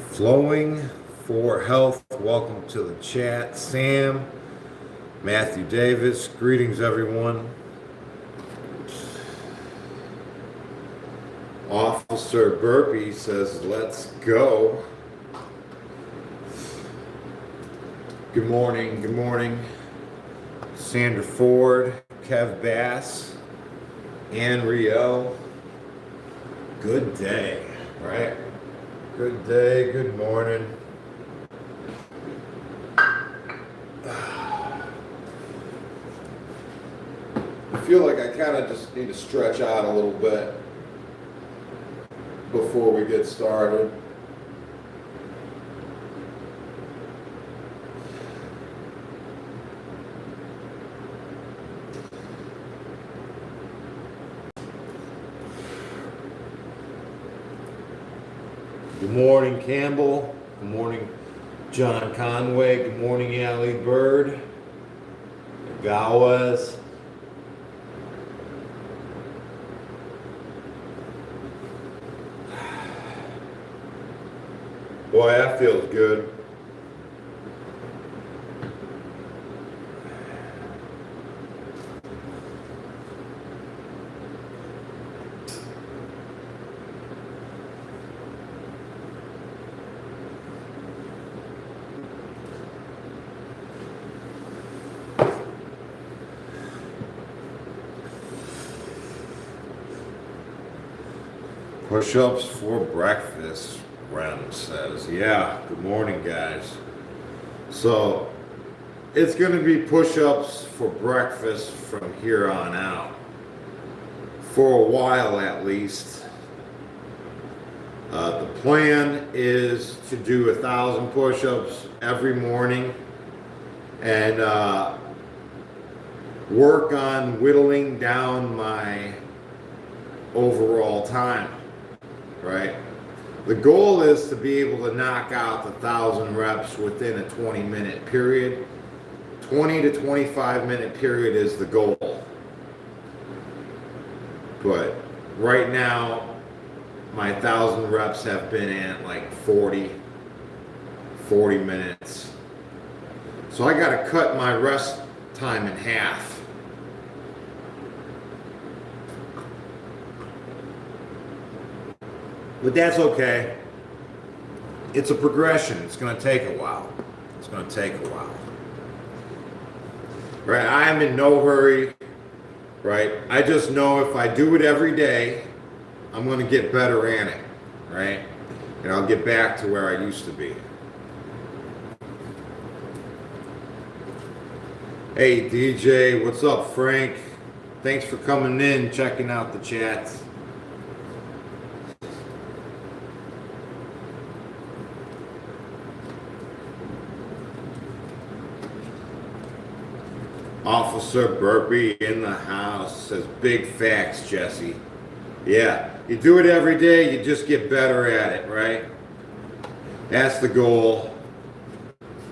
Flowing for Health, welcome to the chat. Sam, Matthew Davis, greetings everyone. Officer Burpee says, let's go. Good morning, good morning. Sandra Ford, Kev Bass, Ann Riel. Good day, right? Good day, good morning. I feel like I kind of just need to stretch out a little bit before we get started. Good morning, Campbell. Good morning, John Conway. Good morning, Allie Bird. Gawes. Boy, that feels good. Push-ups for breakfast, Rem says. Yeah, good morning, guys. So, it's going to be push-ups for breakfast from here on out. For a while, at least. The plan is to do 1,000 push-ups every morning and work on whittling down my overall time. Right? The goal is to be able to knock out the 1,000 reps within a 20-minute period. 20 to 25-minute period is the goal. But right now, my 1,000 reps have been at like 40 minutes. So I got to cut my rest time in half. But that's okay. It's a progression. It's going to take a while. It's going to take a while. Right? I'm in no hurry. Right? I just know if I do it every day, I'm going to get better at it. Right? And I'll get back to where I used to be. Hey, DJ. What's up, Frank? Thanks for coming in, checking out the chats. Officer Burpee in the house says, big facts, Jesse. Yeah, you do it every day, you just get better at it, right? That's the goal.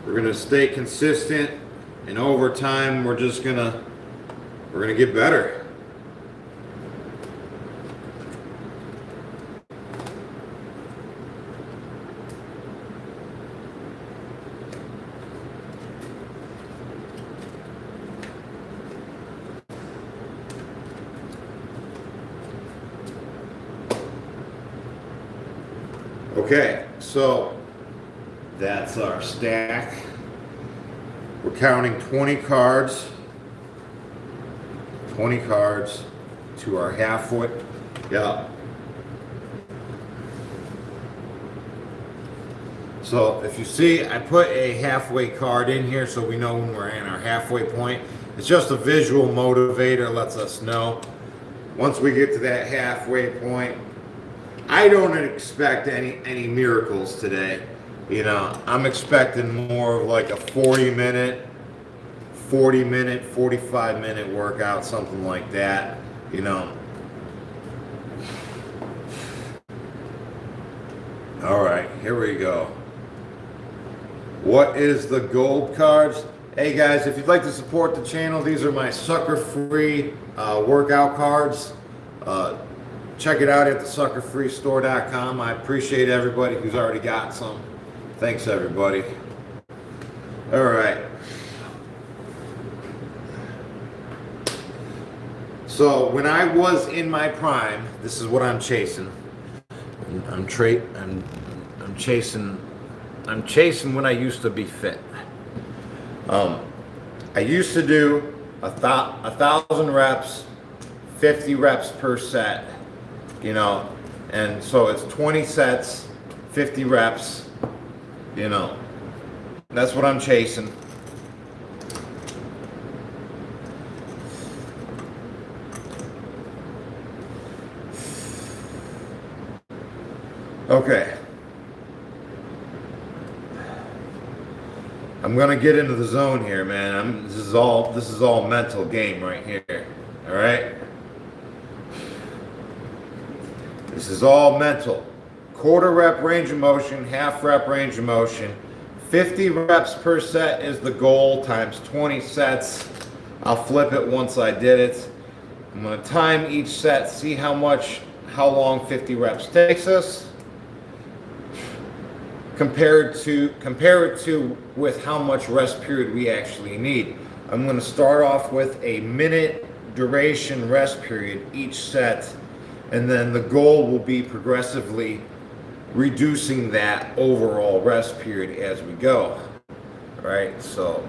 We're going to stay consistent, and over time, we're going to get better. Okay, so that's our stack. We're counting 20 cards. 20 cards to our halfway. Yeah. So if you see, I put a halfway card in here so we know when we're in our halfway point. It's just a visual motivator, lets us know. Once we get to that halfway point, I don't expect any miracles today. You know, I'm expecting more of like a 40-minute, 45-minute workout, something like that, you know. All right, here we go. What is the gold cards? Hey guys, if you'd like to support the channel, these are my sucker-free workout cards. Check it out at the suckerfreestore.com. I appreciate everybody who's already got some. Thanks everybody. All right. So when I was in my prime, this is what I'm chasing. I'm chasing when I used to be fit. I used to do 1,000 reps, 50 reps per set, you know, and so it's 20 sets, 50 reps, you know. That's what I'm chasing. Okay. I'm gonna get into the zone here, man. This is all mental game right here. All right. This is all mental. Quarter rep range of motion, half rep range of motion. 50 reps per set is the goal times 20 sets. I'll flip it once I did it. I'm gonna time each set, see how long 50 reps takes us. Compare it to with how much rest period we actually need. I'm going to start off with a minute duration rest period each set, and then the goal will be progressively reducing that overall rest period as we go. All right, so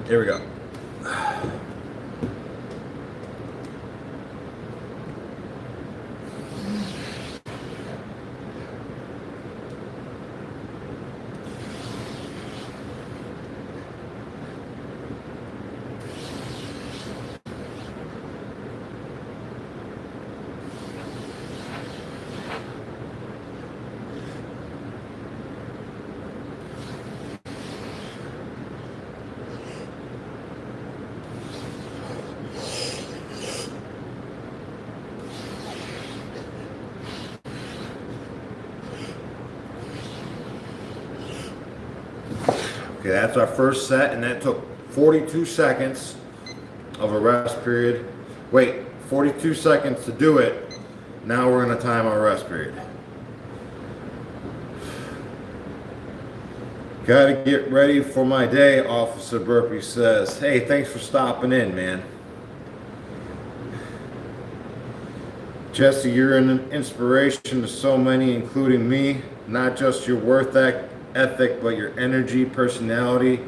here we go. Okay, that's our first set, and that took 42 seconds of a rest period. Wait, 42 seconds to do it. Now we're going to time our rest period. Gotta get ready for my day, Officer Burpee says. Hey, thanks for stopping in, man. Jesse, you're an inspiration to so many, including me. Not just your work ethic, but your energy, personality,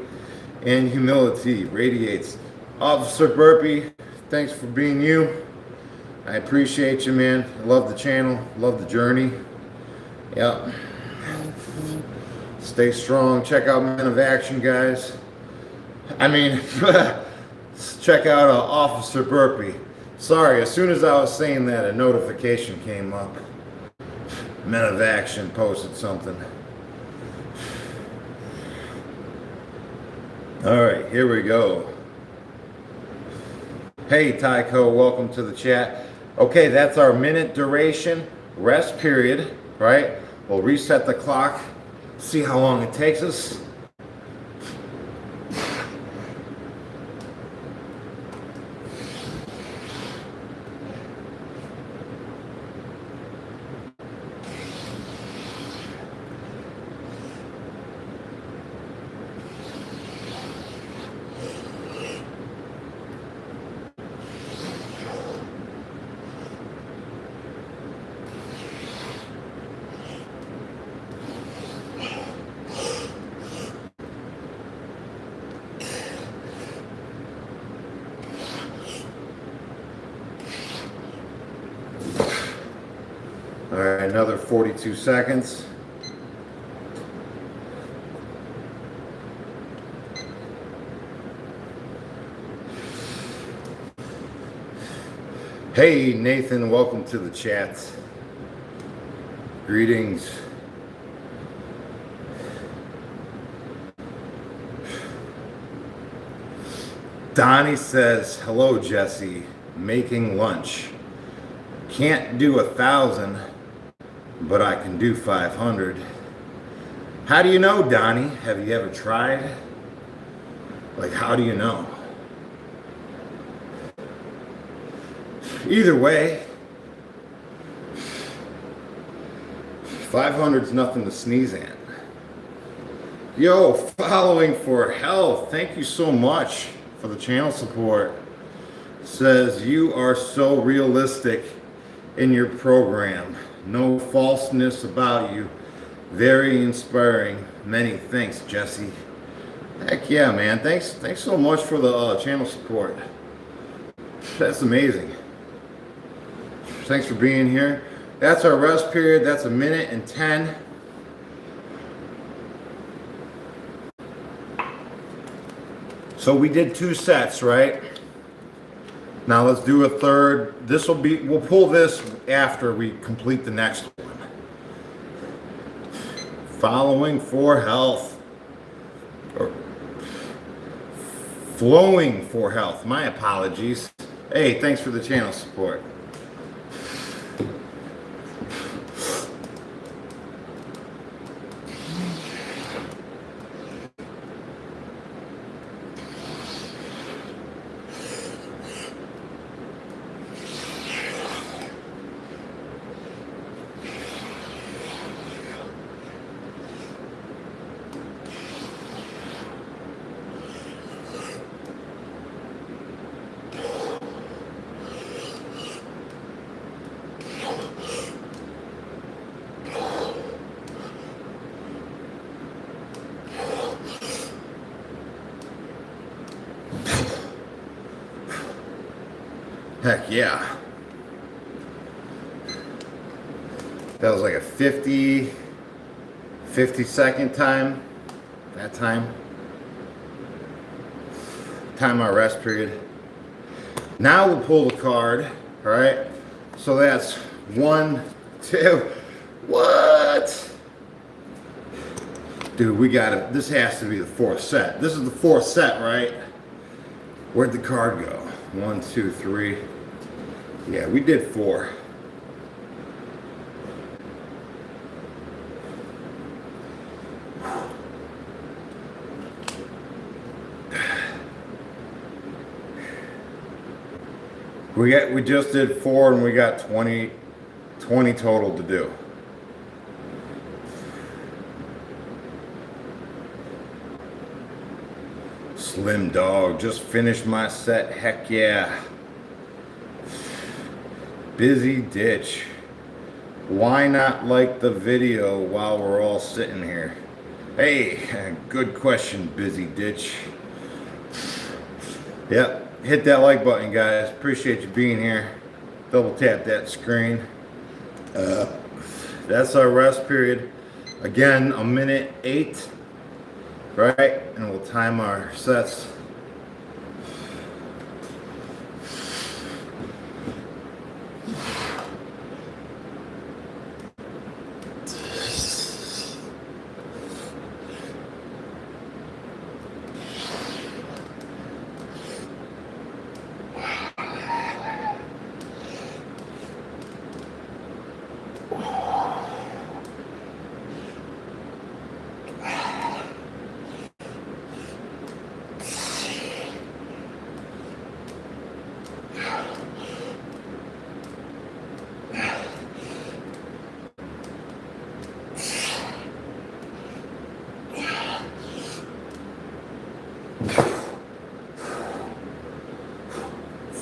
and humility radiates. Officer Burpee, thanks for being you. I appreciate you, man. I love the channel, love the journey. Yep. Stay strong. Check out Men of Action, guys. I mean, check out Officer Burpee. Sorry, as soon as I was saying that, a notification came up. Men of Action posted something. All right, here we go. Hey, Tyco, welcome to the chat. Okay, that's our minute duration rest period, right? We'll reset the clock, see how long it takes us. All right, another 42 seconds. Hey, Nathan, welcome to the chat. Greetings. Donnie says, hello, Jesse. Making lunch. Can't do 1,000, but I can do 500. How do you know, Donnie? Have you ever tried? Like, how do you know? Either way, 500 is nothing to sneeze at. Yo, following for health. Thank you so much for the channel support. Says you are so realistic in your program. No falseness about you. Very inspiring. Many thanks, Jesse. Heck yeah, man. Thanks so much for the channel support. That's amazing. Thanks for being here. That's our rest period. That's 1:10. So we did 2 sets, right? Now let's do a third. We'll pull this after we complete the next one. Following for health. Or flowing for health. My apologies. Hey, thanks for the channel support. Heck yeah. That was like a 50-second time. That time. Time our rest period. Now we'll pull the card. Alright? So that's 1, 2. What? Dude, this has to be the 4th set. This is the 4th set, right? Where'd the card go? 1, 2, 3. Yeah, we did 4. We just did 4 and we got 20 total to do. Slim Dog, just finished my set. Heck yeah. Busy Ditch. Why not like the video while we're all sitting here? Hey, good question, Busy Ditch. Yep, hit that like button, guys. Appreciate you being here. Double tap that screen. That's our rest period. Again, 1:08. Right? And we'll time our sets.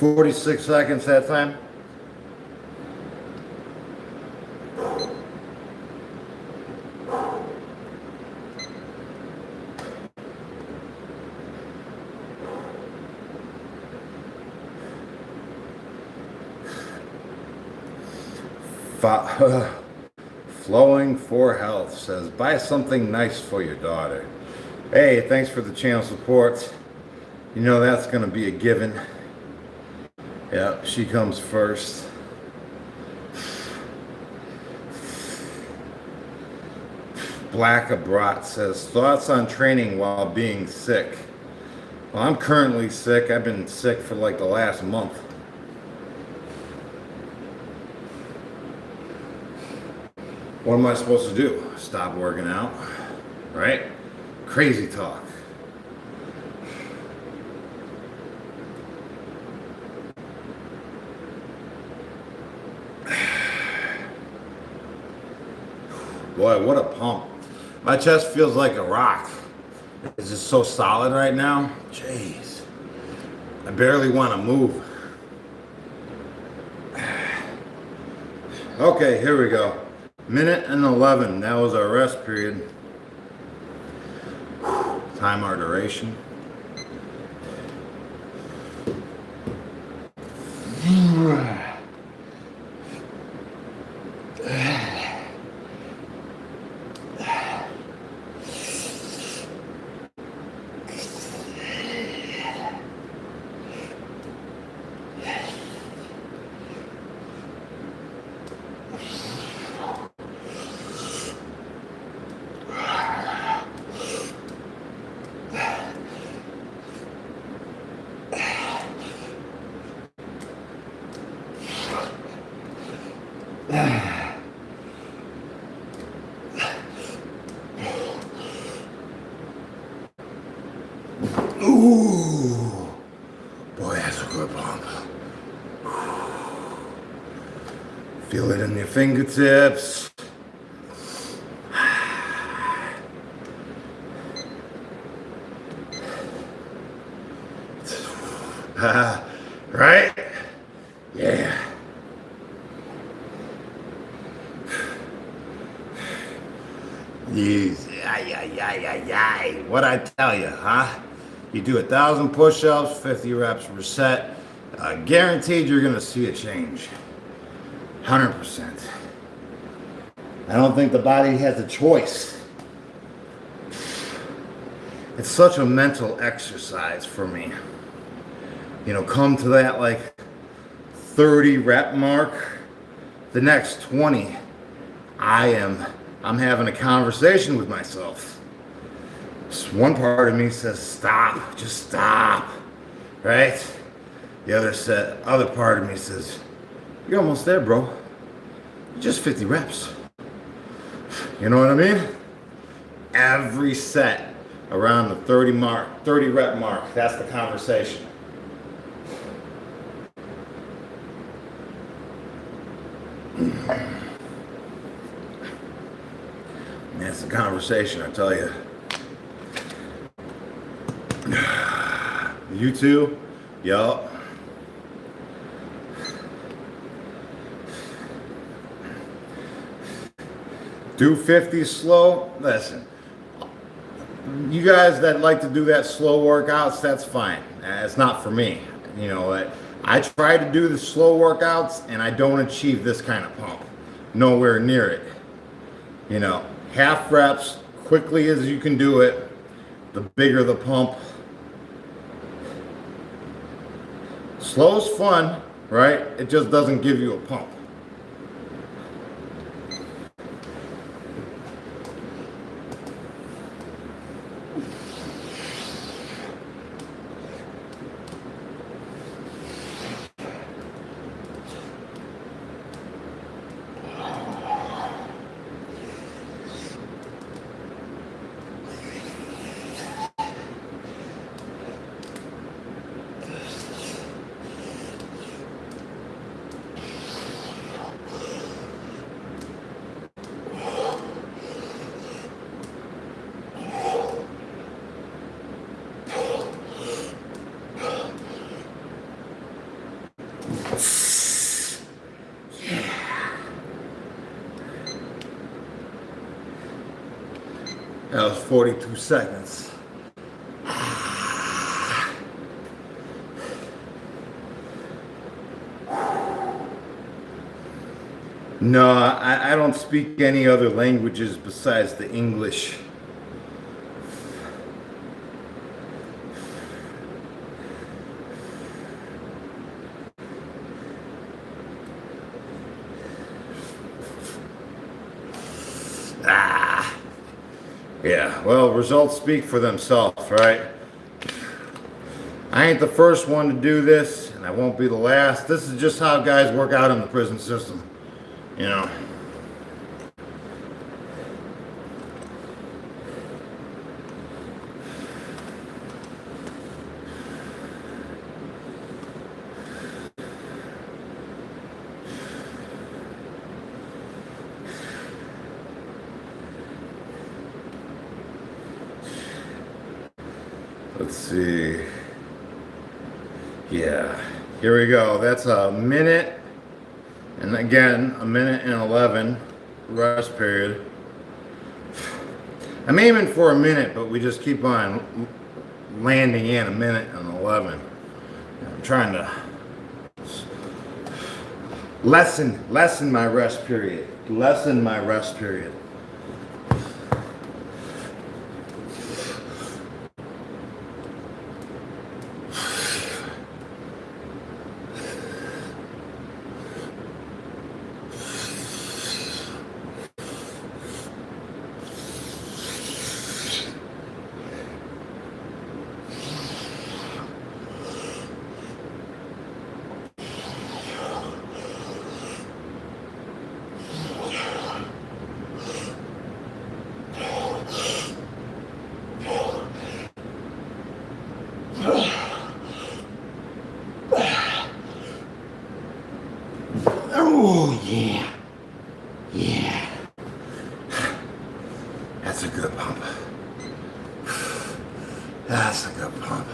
"46 seconds that time." Flowing for Health says, buy something nice for your daughter. Hey, thanks for the channel support. You know that's going to be a given. Yep, she comes first. Black Abrat says, thoughts on training while being sick. Well, I'm currently sick. I've been sick for like the last month. What am I supposed to do? Stop working out? right? Crazy talk. Boy, what a pump. My chest feels like a rock. It's just so solid right now. Jeez. I barely want to move. Okay, here we go. Minute and 11. That was our rest period. Time our duration. Ooh, boy, that's a good pump. Feel it in your fingertips. Right? Yeah. What I tell you, huh? You do 1,000 push-ups, 50 reps per set. Guaranteed you're gonna see a change. 100%. I don't think the body has a choice. It's such a mental exercise for me. You know, come to that like 30 rep mark, the next 20, I'm having a conversation with myself. Just one part of me says, stop, just stop, right? The other part of me says, you're almost there, bro. Just 50 reps. You know what I mean? Every set around the 30 rep mark, that's the conversation. That's the conversation, I tell you. You too? Yup. Do 50 slow? Listen, you guys that like to do that slow workouts, that's fine. It's not for me. You know, I try to do the slow workouts and I don't achieve this kind of pump. Nowhere near it. You know, half reps, quickly as you can do it, the bigger the pump. Slow's fun, right? It just doesn't give you a pump. That was 42 seconds. No, I don't speak any other languages besides the English. Yeah, well, results speak for themselves, right? I ain't the first one to do this, and I won't be the last. This is just how guys work out in the prison system, you know. Let's see. Yeah, here we go. That's a minute, and again, a minute and 11 rest period. I'm aiming for a minute, but we just keep on landing in a minute and 11. I'm trying to lessen my rest period. Lessen my rest period. Oh, yeah. Yeah. That's a good pump. That's a good pump.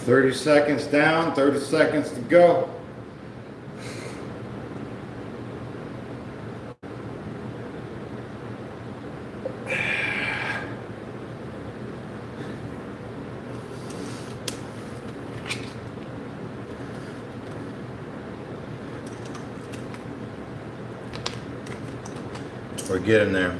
Thirty seconds down, 30 seconds to go. We're getting there.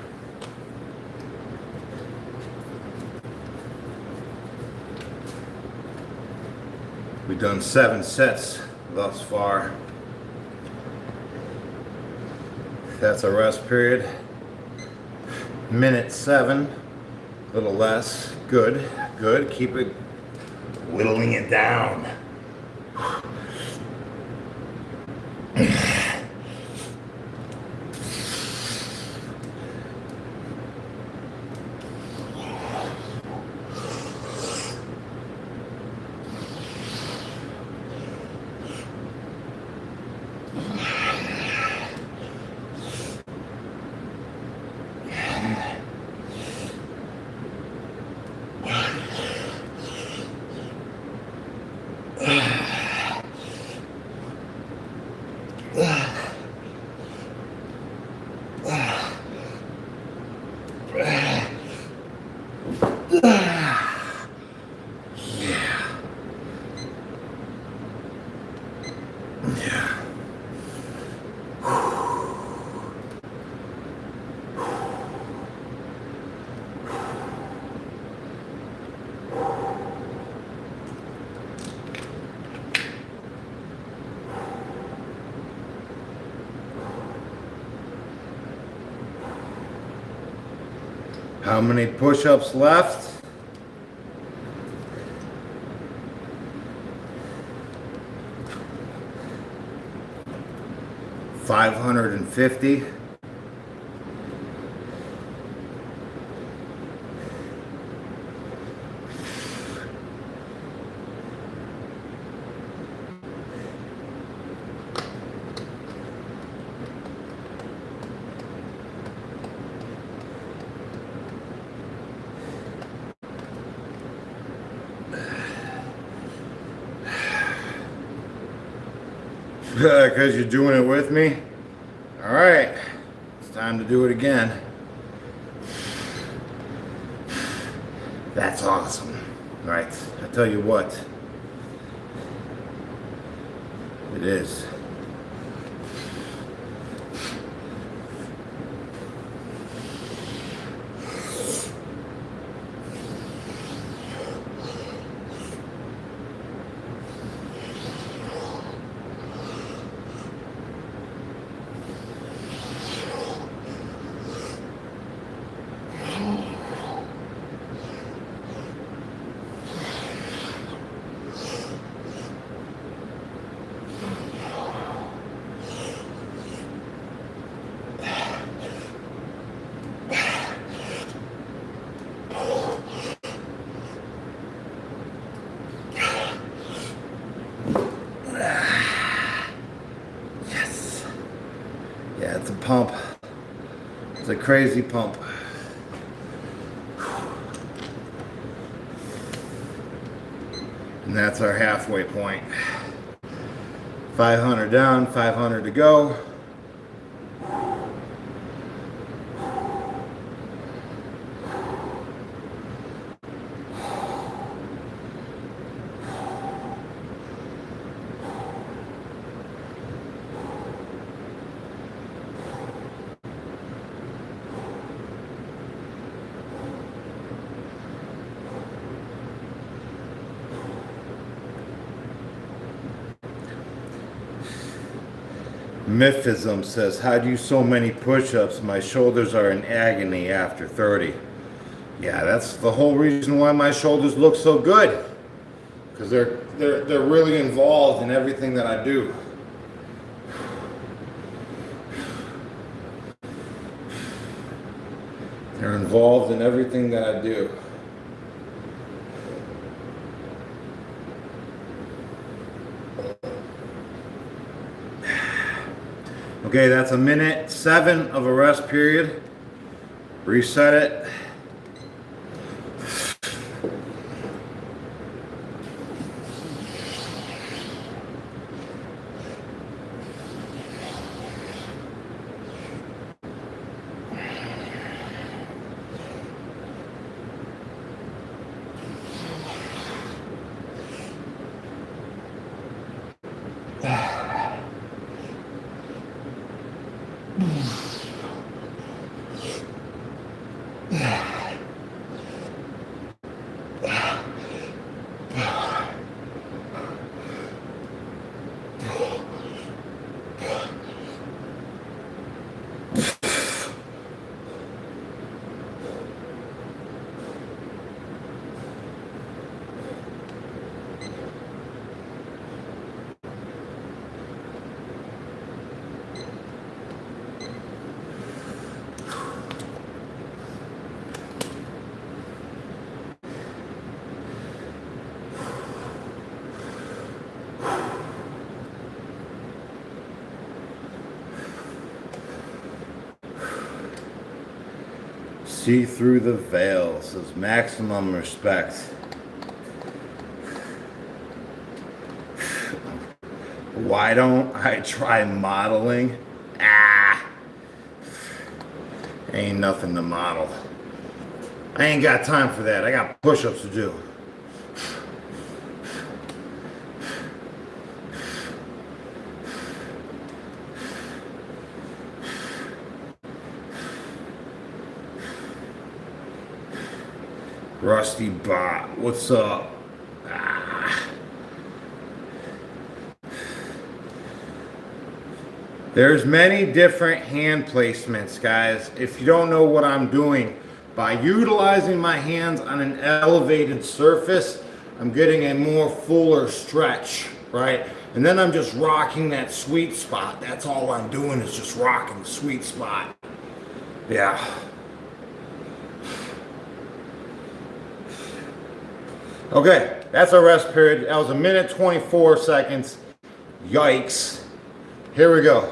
We've done 7 sets thus far. That's a rest period. Minute 7, a little less. Good, good. Keep it whittling it down. How many push-ups left? $550. Because you're doing it with me? All right, it's time to do it again. That's awesome. All right, I tell you what, it is. That's a pump. It's a crazy pump. And that's our halfway point. 500 down, 500 to go. Mythism says, how do you so many push-ups? My shoulders are in agony after 30. Yeah, that's the whole reason why my shoulders look so good. Because they're really involved in everything that I do. They're involved in everything that I do. Okay, that's a minute 7 of a rest period. Reset it. See through the veil, says maximum respect. Why don't I try modeling? Ain't nothing to model. I ain't got time for that. I got push-ups to do. Rusty Bot, what's up? There's many different hand placements, guys. If you don't know what I'm doing, by utilizing my hands on an elevated surface, I'm getting a more fuller stretch, right? And then I'm just rocking that sweet spot. That's all I'm doing is just rocking the sweet spot. Yeah. Okay, that's our rest period. That was a minute 24 seconds. Yikes. Here we go.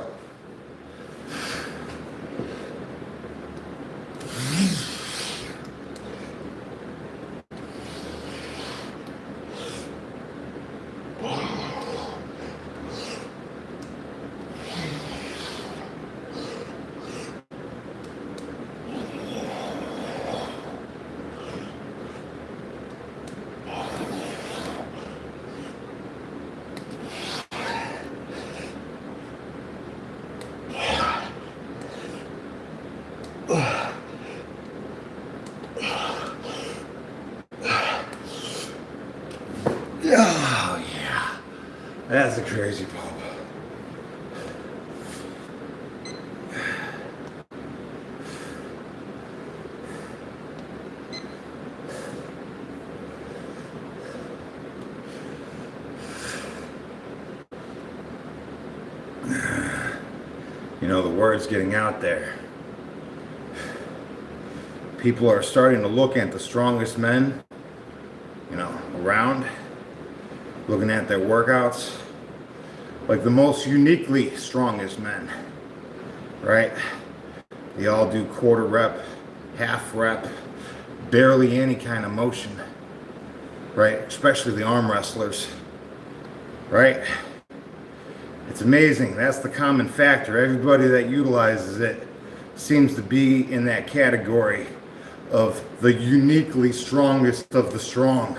Oh, yeah. That's a crazy pump. You know, the word's getting out there. People are starting to look at the strongest men, you know, around, looking at their workouts, like the most uniquely strongest men. right? They all do quarter rep, half rep, barely any kind of motion, right? Especially the arm wrestlers, right? It's amazing. That's the common factor. Everybody that utilizes it seems to be in that category of the uniquely strongest of the strong.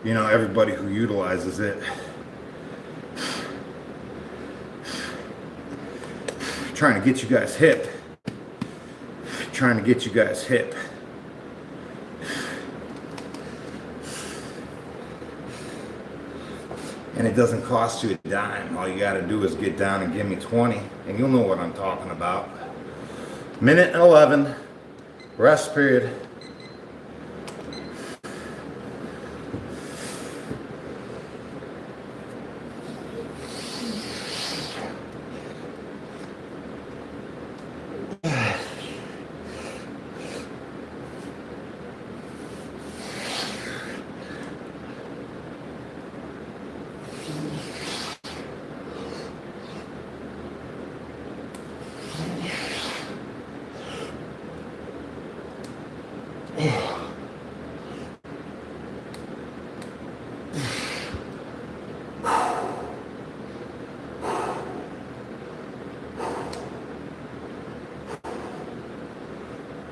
You know, everybody who utilizes it. Trying to get you guys hip. Trying to get you guys hip. And it doesn't cost you a dime. All you got to do is get down and give me 20, and you'll know what I'm talking about. Minute and 11, rest period.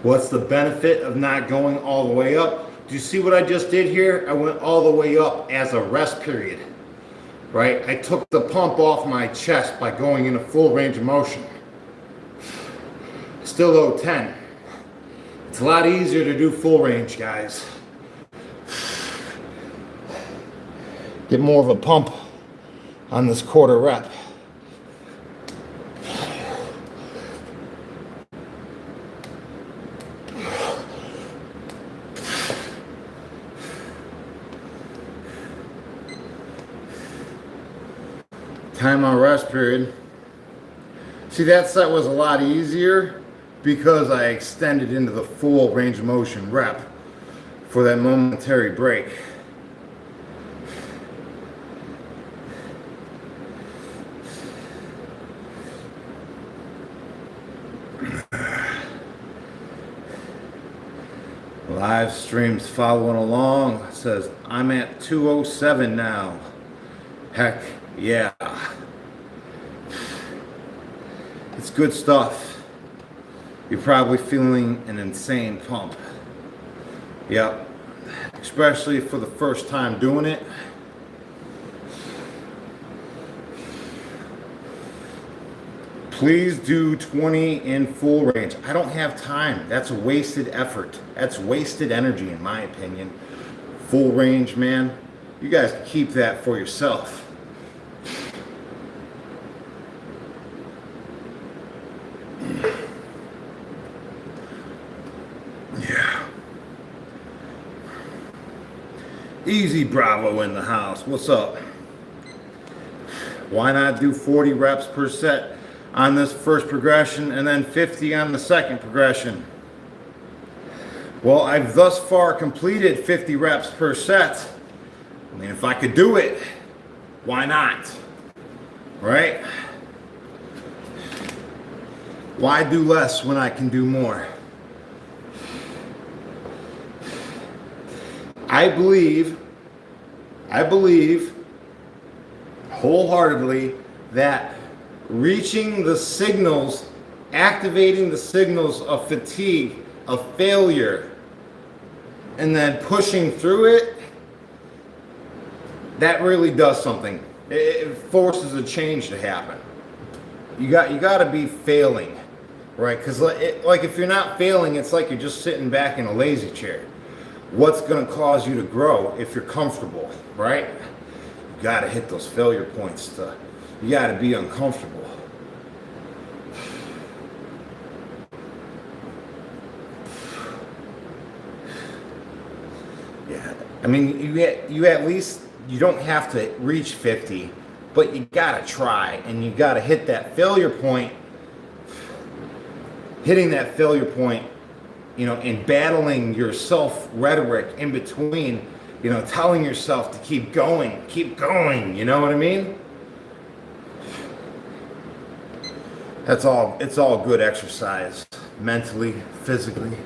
What's the benefit of not going all the way up? Do you see what I just did here? I went all the way up as a rest period, right? I took the pump off my chest by going in a full range of motion. Still owe 10. It's a lot easier to do full range, guys. Get more of a pump on this quarter rep. Time on rest period. See, that set was a lot easier because I extended into the full range of motion rep for that momentary break. Live streams following along. It says I'm at 207 now. Heck yeah. It's good stuff. You're probably feeling an insane pump. Yep. Especially for the first time doing it. Please do 20 in full range. I don't have time. That's a wasted effort. That's wasted energy, in my opinion. Full range, man. You guys can keep that for yourself. Yeah. Easy Bravo in the house. What's up? Why not do 40 reps per set on this first progression and then 50 on the second progression? Well, I've thus far completed 50 reps per set. I mean, if I could do it, why not? Right? Why do less when I can do more? I believe wholeheartedly that reaching the signals, activating the signals of fatigue, of failure, and then pushing through it, that really does something. It forces a change to happen. You got to be failing, right? Because like if you're not failing, it's like you're just sitting back in a lazy chair. What's going to cause you to grow if you're comfortable, right? You got to hit those failure points. You got to be uncomfortable. Yeah, I mean, you at least, you don't have to reach 50, but you got to try, and you got to hit that failure point. Hitting that failure point, you know, and battling your self-rhetoric in between, you know, telling yourself to keep going, you know what I mean? That's all, it's all good exercise, mentally, physically.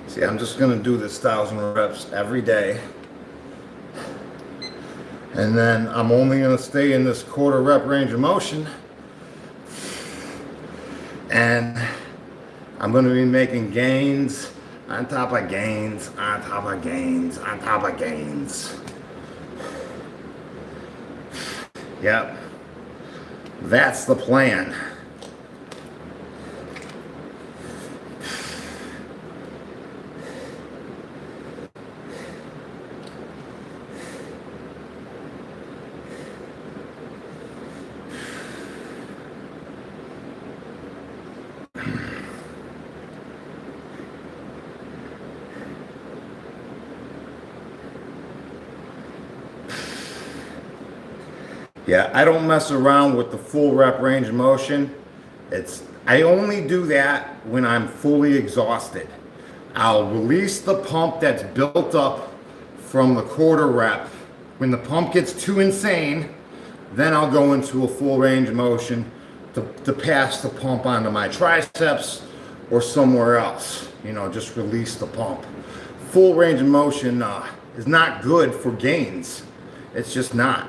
See, I'm just gonna do this 1,000 reps every day. And then I'm only gonna stay in this quarter rep range of motion. And I'm gonna be making gains on top of gains, on top of gains, on top of gains. Yep. That's the plan. Yeah, I don't mess around with the full rep range of motion. I only do that when I'm fully exhausted. I'll release the pump that's built up from the quarter rep. When the pump gets too insane, then I'll go into a full range of motion to pass the pump onto my triceps or somewhere else. You know, just release the pump. Full range of motion is not good for gains. It's just not.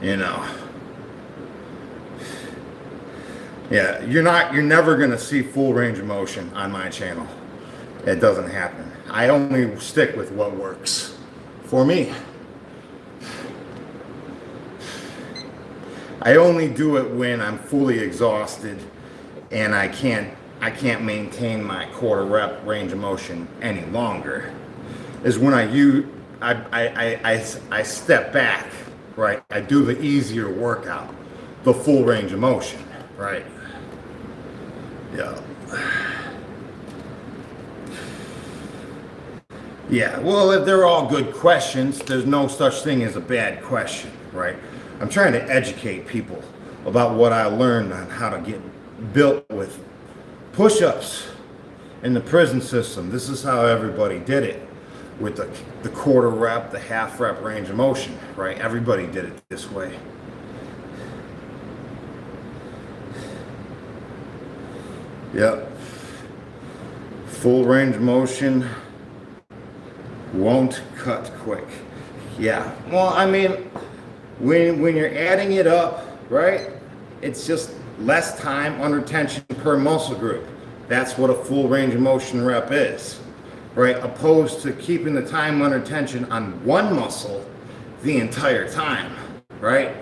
You know, yeah, you're never gonna see full range of motion on my channel. It doesn't happen. I only stick with what works for me. I only do it when I'm fully exhausted and I can't maintain my quarter rep range of motion any longer. Is when I step back. Right, I do the easier workout, the full range of motion, right? Yeah. Yeah, well, if they're all good questions, there's no such thing as a bad question, right? I'm trying to educate people about what I learned on how to get built with push-ups in the prison system. This is how everybody did it. With the quarter rep, the half rep range of motion, right? Everybody did it this way. Yep. Full range of motion won't cut quick. Yeah. Well, I mean, when you're adding it up, right? It's just less time under tension per muscle group. That's what a full range of motion rep is. Right, opposed to keeping the time under tension on one muscle the entire time, right?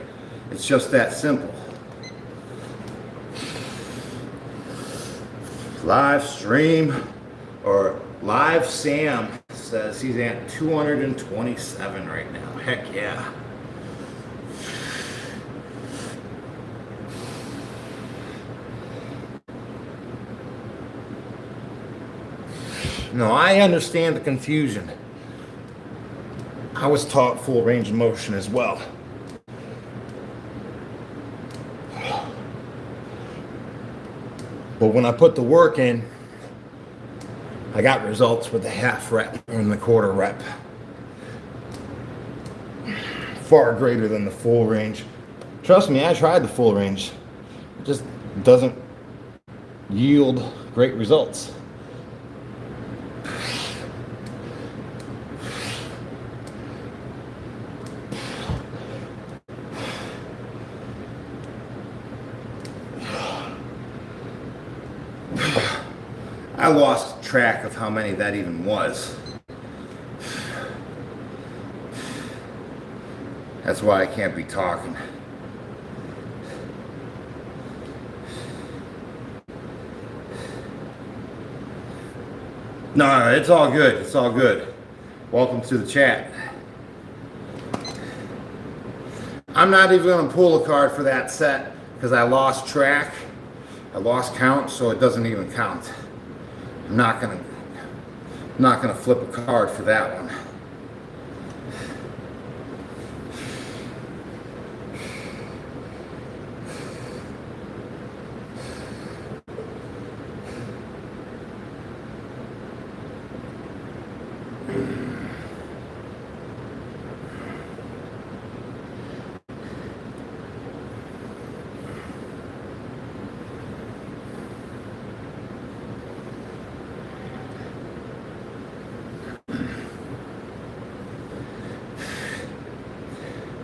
It's just that simple. Live stream or live Sam says he's at 227 right now. Heck yeah. No, I understand the confusion. I was taught full range of motion as well. But when I put the work in, I got results with the half rep and the quarter rep. Far greater than the full range. Trust me, I tried the full range. It just doesn't yield great results. I lost track of how many that even was. That's why I can't be talking. No, it's all good. It's all good. Welcome to the chat. I'm not even going to pull a card for that set because I lost track. I lost count, so it doesn't even count. I'm not going to flip a card for that one.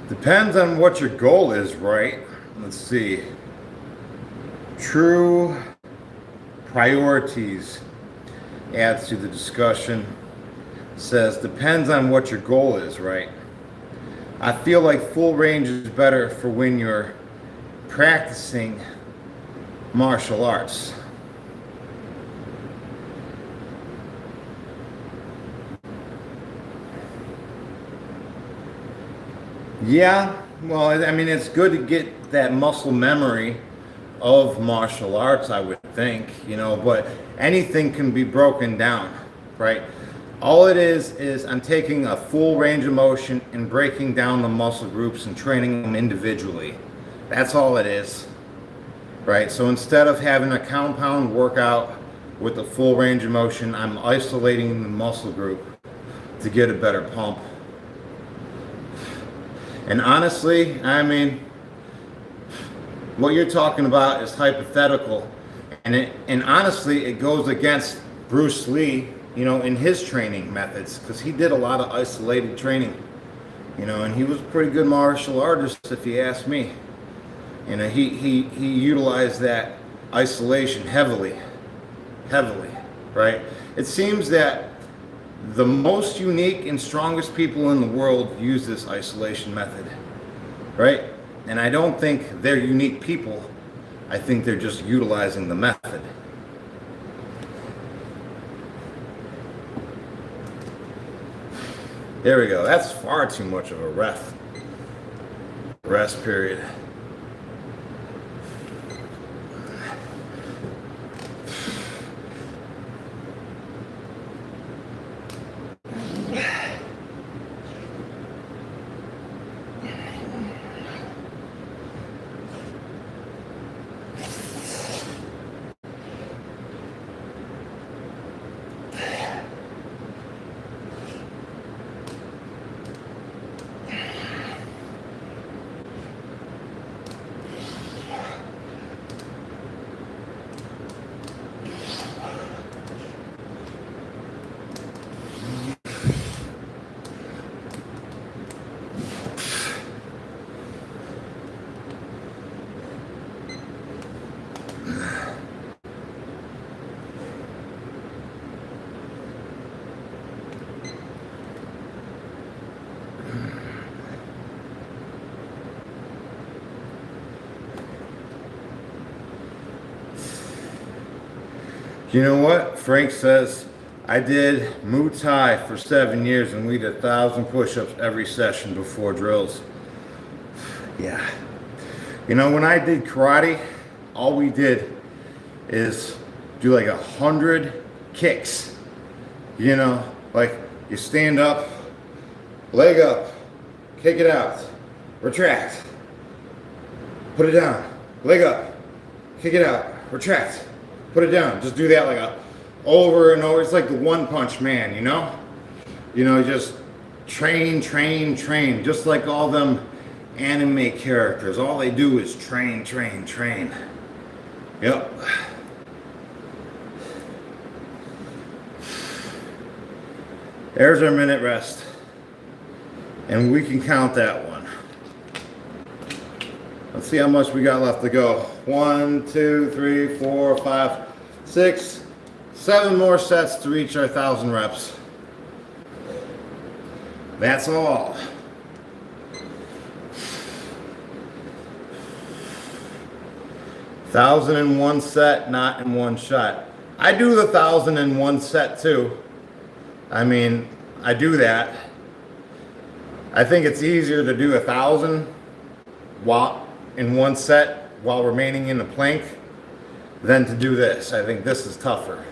Depends on what your goal is, right? Let's see. True priorities adds to the discussion. Says depends on what your goal is, right? I feel like full range is better for when you're practicing martial arts. Yeah, well, I mean, it's good to get that muscle memory of martial arts, I would think, but anything can be broken down, right? All it is I'm taking a full range of motion and breaking down the muscle groups and training them individually. That's all it is, right? So instead of having a compound workout with a full range of motion, I'm isolating the muscle group to get a better pump. And honestly, I mean, what you're talking about is hypothetical, and honestly, it goes against Bruce Lee, in his training methods, because he did a lot of isolated training, and he was a pretty good martial artist, if you ask me. He utilized that isolation heavily, right? It seems that the most unique and strongest people in the world use this isolation method, right? And I don't think they're unique people. I think they're just utilizing the method. There we go. That's far too much of a rest period. You know what? Frank says, I did Muay Thai for 7 years and we did 1,000 push-ups every session before drills. Yeah. When I did karate, all we did is do like 100 kicks. Like you stand up, leg up, kick it out, retract, put it down, leg up, kick it out, retract. Put it down. Just do that like over and over. It's like the One Punch Man, just train, just like all them anime characters. All they do is train. Yep. There's our minute rest. And we can count that one. Let's see how much we got left to go. 1, 2, 3, 4, 5, 6, 7 more sets to reach our 1,000 reps. That's all. $1,000 in one set, not in one shot. I do the 1,000 in one set too. I mean, I do that. I think it's easier to do 1,000 while in one set while remaining in the plank than to do this. I think this is tougher.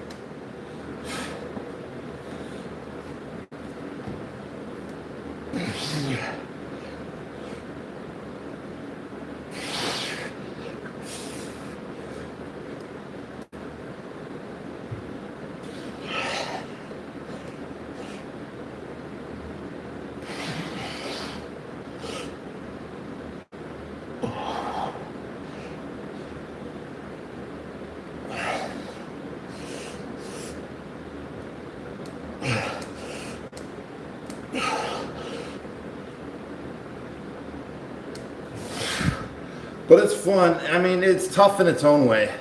But it's fun. I mean, it's tough in its own way,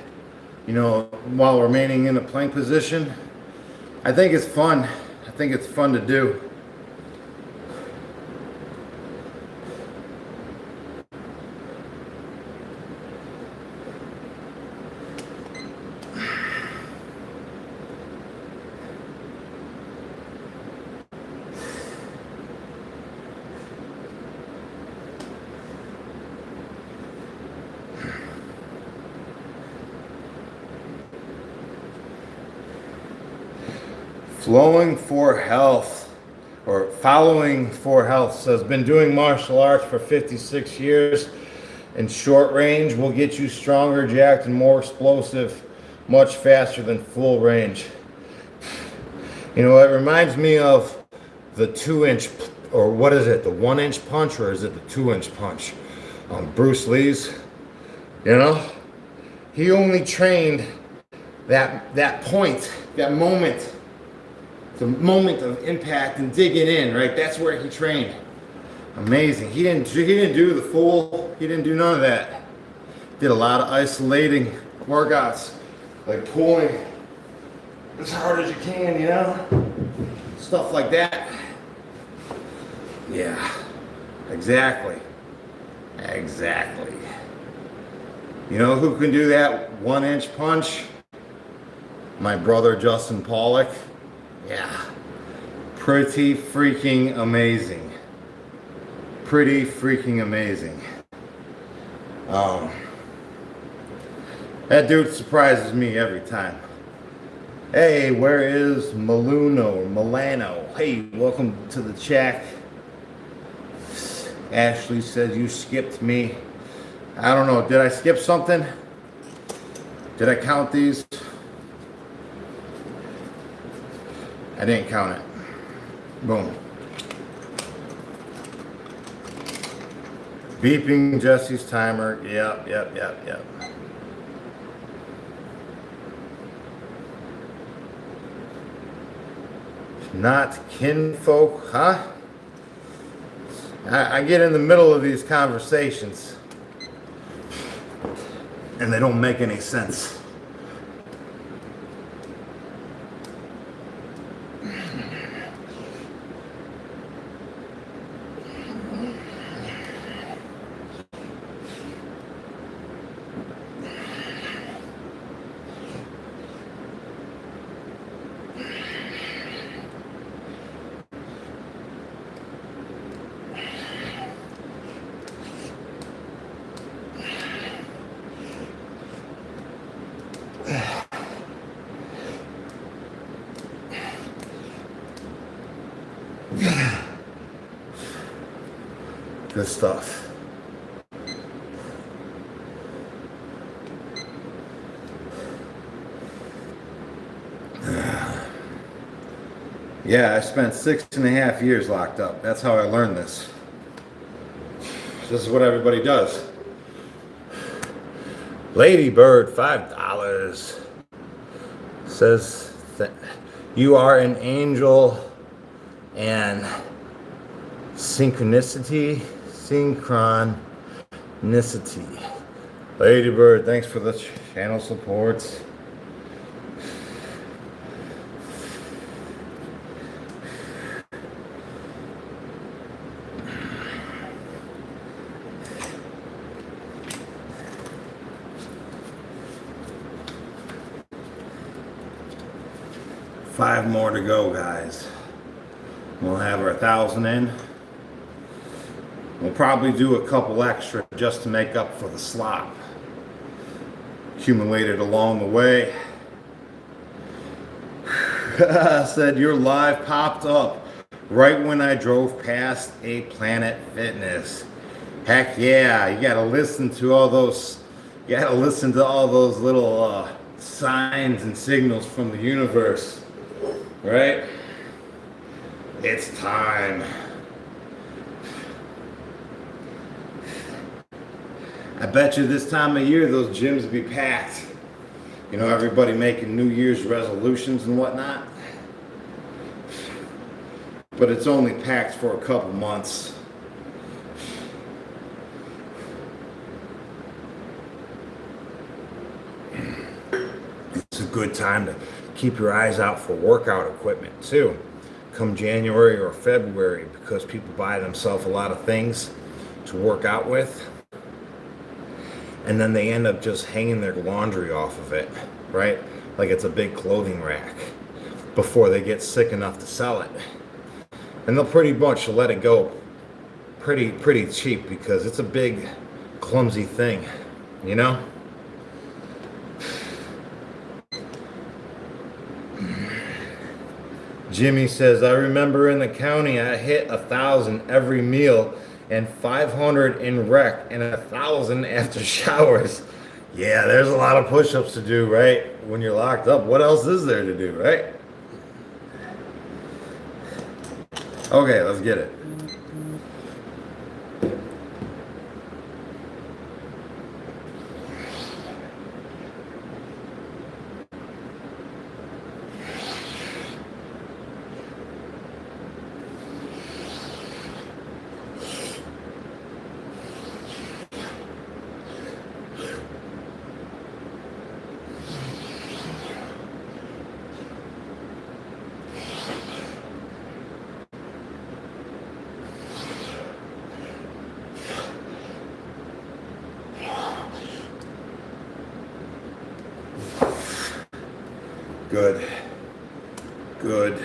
you know, while remaining in a plank position. I think it's fun. I think it's fun to do. Flowing for Health, or Following for Health, says, been doing martial arts for 56 years. In short range will get you stronger, jacked, and more explosive much faster than full range. You know, it reminds me of the 2-inch, or what is it, the 1-inch punch, or is it the 2-inch punch on Bruce Lee's? You know, he only trained that point, that moment, the moment of impact and digging in, right? That's where he trained. Amazing. He didn't do the full, he didn't do none of that. Did a lot of isolating workouts, like pulling as hard as you can, you know? Stuff like that. Yeah, exactly. Exactly. You know who can do that 1-inch punch? My brother Justin Pollock. Yeah, pretty freaking amazing. Pretty freaking amazing. That dude surprises me every time. Hey, where is Milano? Hey, welcome to the chat. Ashley says you skipped me. I don't know, did I skip something? Did I count these? I didn't count it. Boom. Beeping Jesse's timer. Yep. Not kinfolk, huh? I get in the middle of these conversations and they don't make any sense. Good stuff. Yeah, I spent 6.5 years locked up. That's how I learned this. This is what everybody does. Ladybird, $5. Says that you are an angel and synchronicity. Ladybird, thanks for the channel support. 5 more to go, guys. We'll have our 1,000 in. We'll probably do a couple extra just to make up for the slop accumulated along the way. Said your live popped up right when I drove past a Planet Fitness. Heck yeah, you gotta listen to all those little signs and signals from the universe, right? It's time. I bet you this time of year those gyms will be packed. You know, everybody making New Year's resolutions and whatnot. But it's only packed for a couple months. It's a good time to keep your eyes out for workout equipment too. Come January or February, because people buy themselves a lot of things to work out with. And then they end up just hanging their laundry off of it, right? Like it's a big clothing rack before they get sick enough to sell it. And they'll pretty much let it go pretty cheap, because it's a big, clumsy thing, you know? Jimmy says, I remember in the county I hit 1,000 every meal and 500 in rec and 1,000 after showers. Yeah, there's a lot of push-ups to do, right? When you're locked up, what else is there to do, right? Okay, let's get it. Good. Good.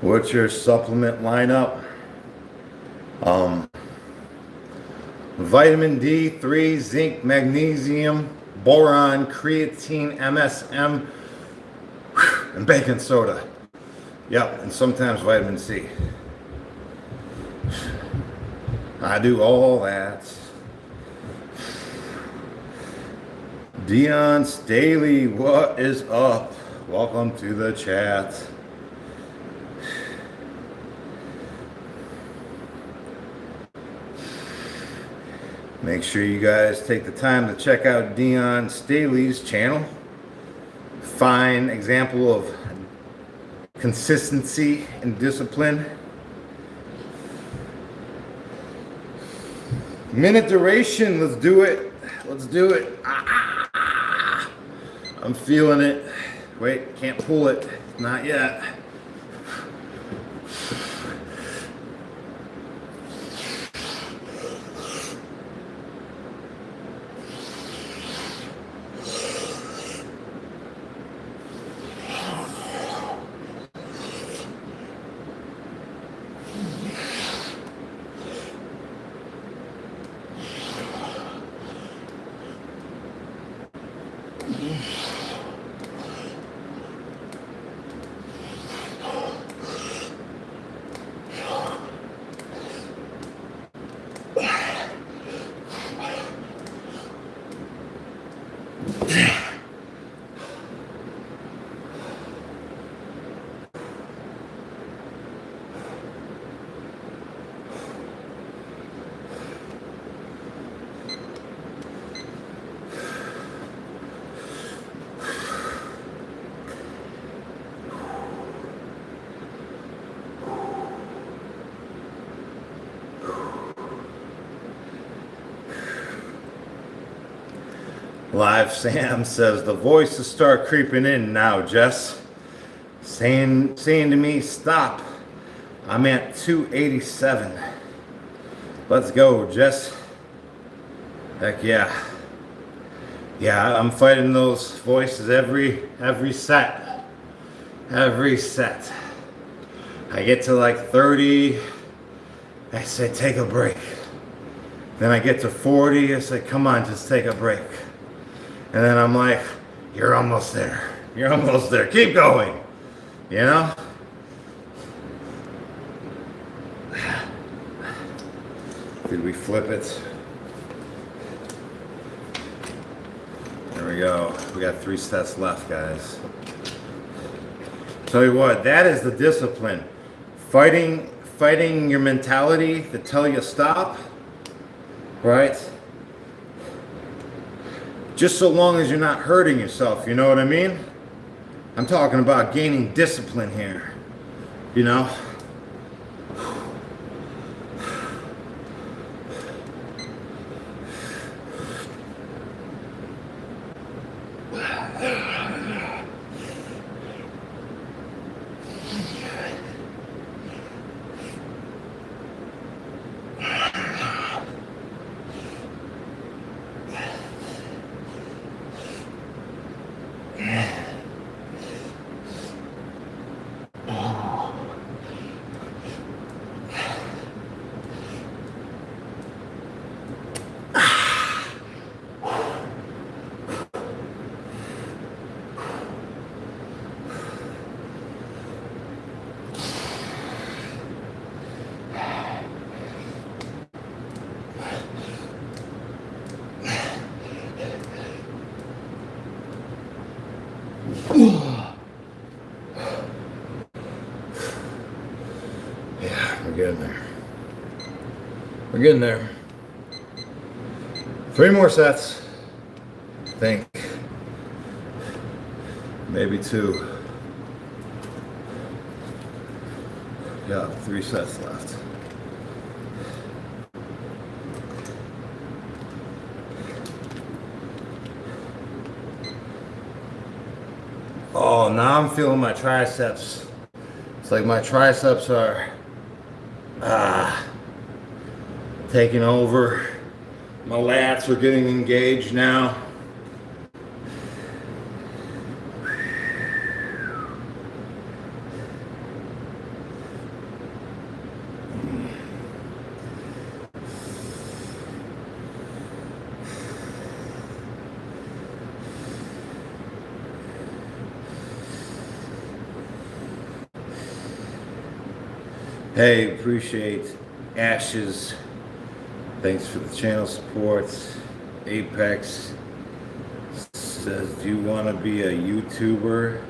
What's your supplement lineup? Vitamin D3, zinc, magnesium, boron, creatine, MSM, and baking soda. Yep, and sometimes vitamin C. I do all that. Dion Staley, what is up? Welcome to the chat. Make sure you guys take the time to check out Dion Staley's channel. Fine example of consistency and discipline. Minute duration, let's do it. Let's do it. I'm feeling it. Wait, can't pull it. Not yet. Live Sam says the voices start creeping in now, Jess. Saying to me, stop. I'm at 287. Let's go, Jess. Heck yeah. Yeah, I'm fighting those voices every set. Every set. I get to like 30, I say take a break. Then I get to 40, I say come on, just take a break. And then I'm like, you're almost there. You're almost there. Keep going. You know? Did we flip it? There we go. We got 3 sets left, guys. Tell you what, that is the discipline. Fighting your mentality to tell you stop, right? Just so long as you're not hurting yourself, you know what I mean? I'm talking about gaining discipline here, you know? Yeah, we're getting there. We're getting there. 3 more sets. I think. Maybe 2. Yeah, 3 sets left. Oh, now I'm feeling my triceps. It's like my triceps are taking over. My lats are getting engaged now. Hey, appreciate Ashes. Thanks for the channel support. Apex says, do you want to be a YouTuber?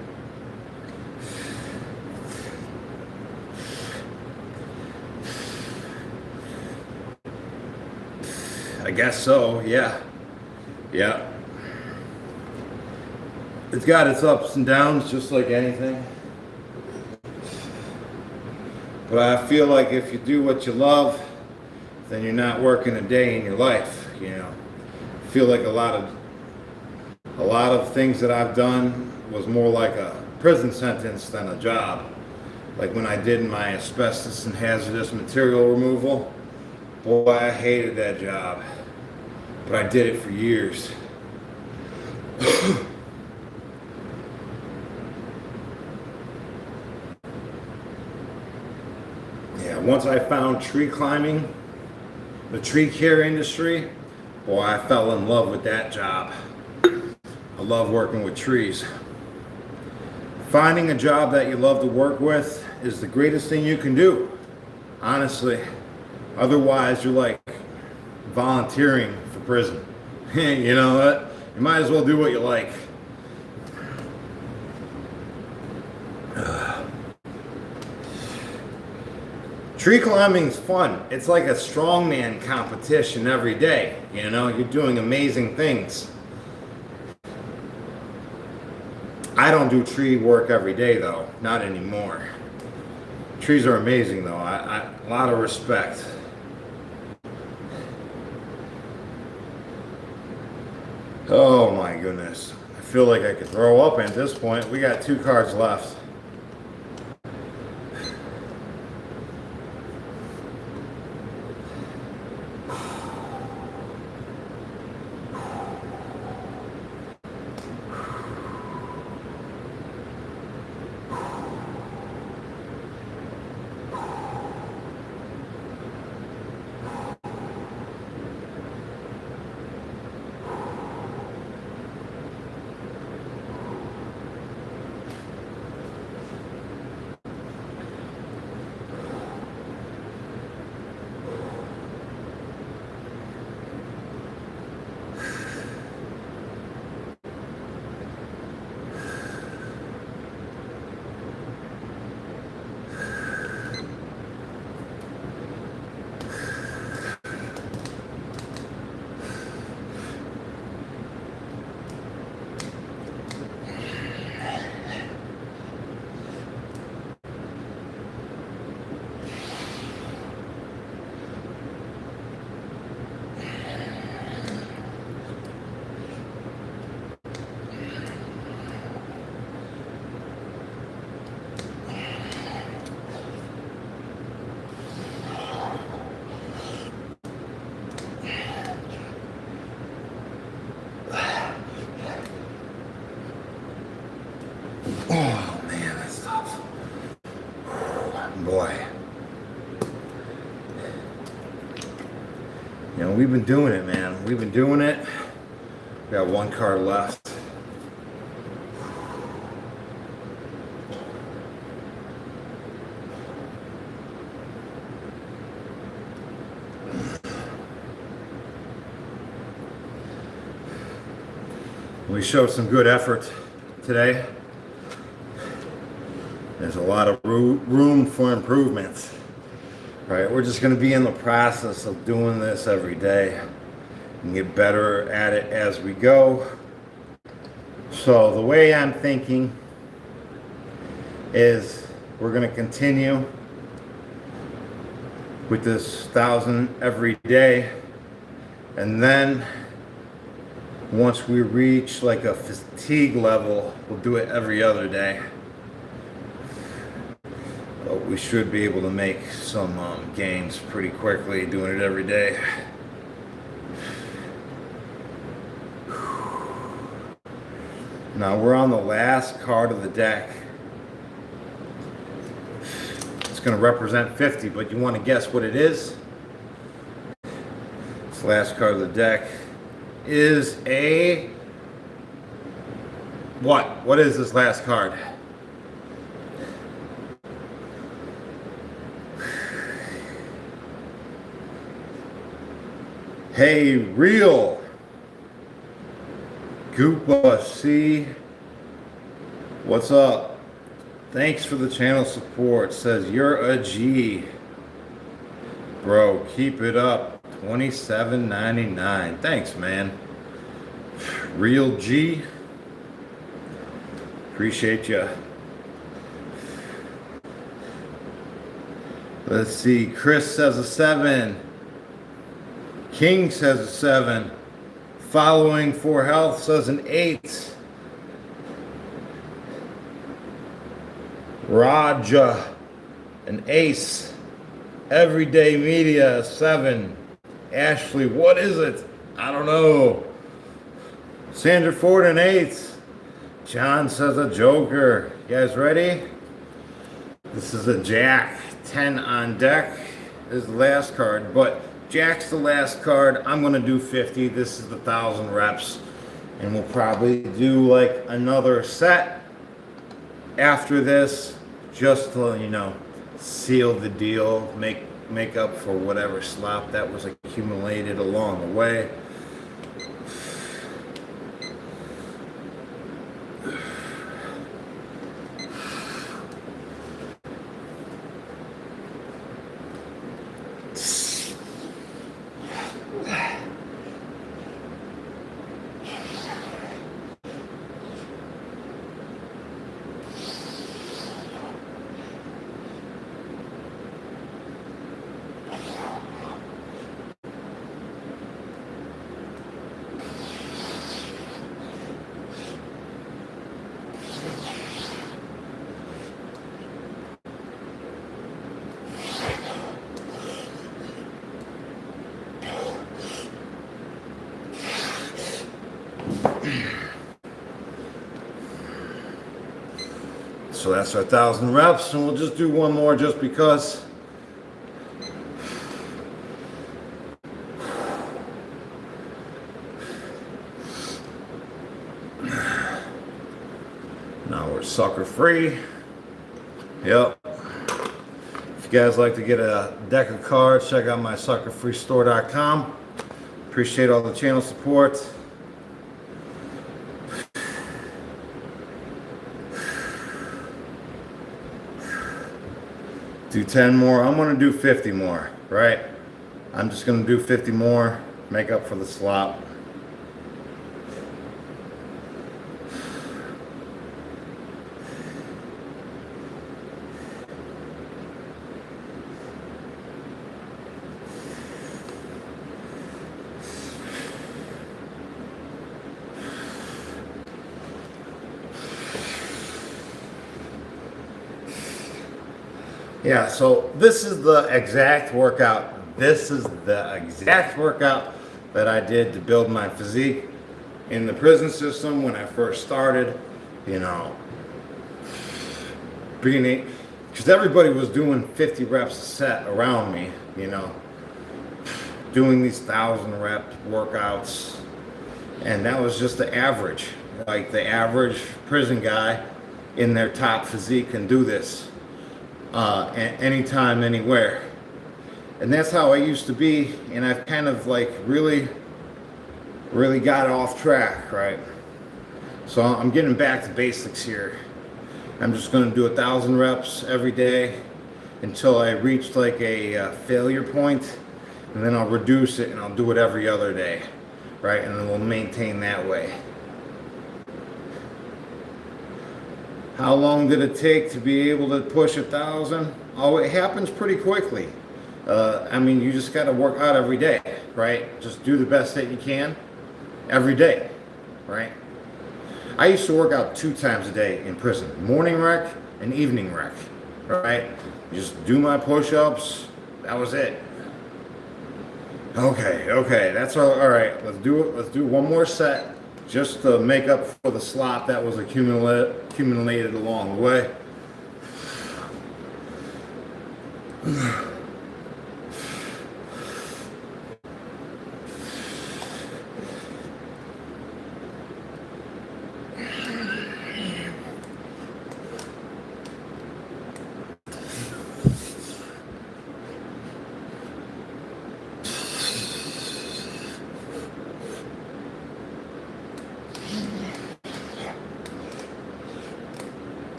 I guess so, yeah. Yeah. It's got its ups and downs, just like anything. But I feel like if you do what you love, then you're not working a day in your life, you know. I feel like a lot of things that I've done was more like a prison sentence than a job. Like when I did my asbestos and hazardous material removal, boy, I hated that job. But I did it for years. Once I found tree climbing, the tree care industry, boy, I fell in love with that job. I love working with trees. Finding a job that you love to work with is the greatest thing you can do, honestly. Otherwise, you're like volunteering for prison. You know what? You might as well do what you like. Tree climbing's fun. It's like a strongman competition every day. You know, you're doing amazing things. I don't do tree work every day though, not anymore. Trees are amazing though. A lot of respect. Oh my goodness. I feel like I could throw up at this point. We got 2 cards left. Oh man, that's tough. Boy. You know, we've been doing it, man. We've been doing it. We got one card left. We showed some good effort today. There's a lot of room for improvements. Right, we're just going to be in the process of doing this every day and get better at it as we go. So the way I'm thinking is we're going to continue with this 1,000 every day, and then once we reach like a fatigue level, we'll do it every other day. But we should be able to make some gains pretty quickly doing it every day. Now we're on the last card of the deck. It's going to represent 50, but you want to guess what it is? This last card of the deck is a... What? What is this last card? Hey, real Goopa C, what's up? Thanks for the channel support. Says you're a G, bro. Keep it up. $27.99. Thanks, man. Real G. Appreciate you. Let's see. Chris says a 7. King says a 7. Following for health says an 8. Raja, an ace. Everyday media, a 7. Ashley, what is it? I don't know. Sandra Ford, an 8. John says a joker. You guys ready? This is a jack. 10 on deck is the last card, but Jack's the last card. I'm going to do 50. This is the 1,000 reps. And we'll probably do like another set after this just to, you know, seal the deal, make up for whatever slop that was accumulated along the way. So that's our 1,000 reps, and we'll just do one more just because. Now we're sucker free. Yep. If you guys like to get a deck of cards, check out my suckerfreestore.com. Appreciate all the channel support. Do 10 more. I'm going to do 50 more, right? I'm just going to do 50 more, make up for the slop. Yeah, so this is the exact workout. This is the exact workout that I did to build my physique in the prison system when I first started. You know, being, because everybody was doing 50 reps a set around me, you know, doing these 1,000 rep workouts, and that was just the average. Like the average prison guy in their top physique can do this anytime, anywhere. And that's how I used to be, and I've kind of like really got off track, right? So I'm getting back to basics here. I'm just going to do 1,000 reps every day until I reach like a failure point, and then I'll reduce it and I'll do it every other day, right? And then we'll maintain that way. How long did it take to be able to push 1,000? Oh, it happens pretty quickly. I mean, you just got to work out every day, right? Just do the best that you can every day, right? I used to work out 2 times a day in prison, morning rec and evening rec, right? Just do my push-ups. That was it. Okay, that's all right. Let's do it. Let's do one more set just to make up for the slop that was accumulated along the way.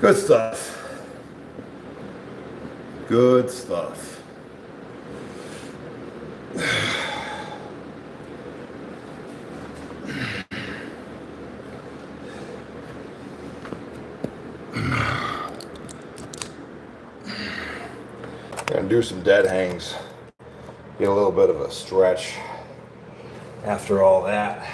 Good stuff. Good stuff. Gonna do some dead hangs. Get a little bit of a stretch after all that.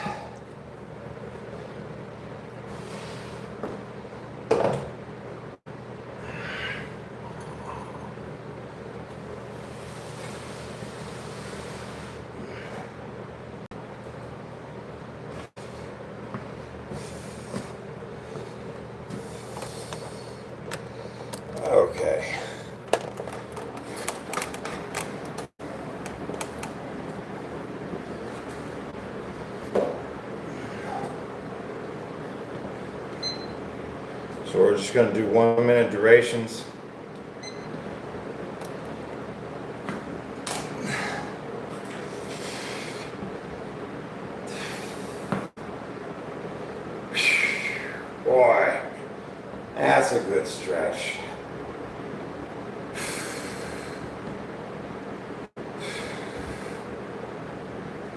Okay. So we're just going to do 1 minute durations. Boy, that's a good stretch.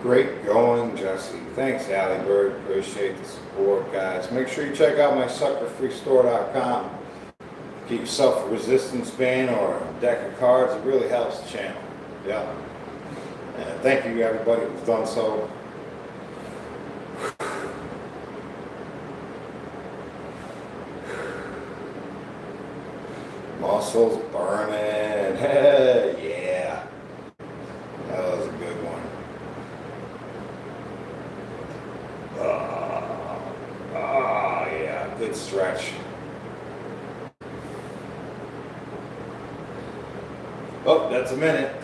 Great going, Jesse. Thanks, Allie Bird. Appreciate the support, guys. Make sure you check out my suckerfreestore.com. Get yourself a resistance band or a deck of cards. It really helps the channel. Yeah. And thank you, everybody who's done so. Muscles burning. Yeah. That was a good one. Yeah, good stretch. Oh, that's a minute.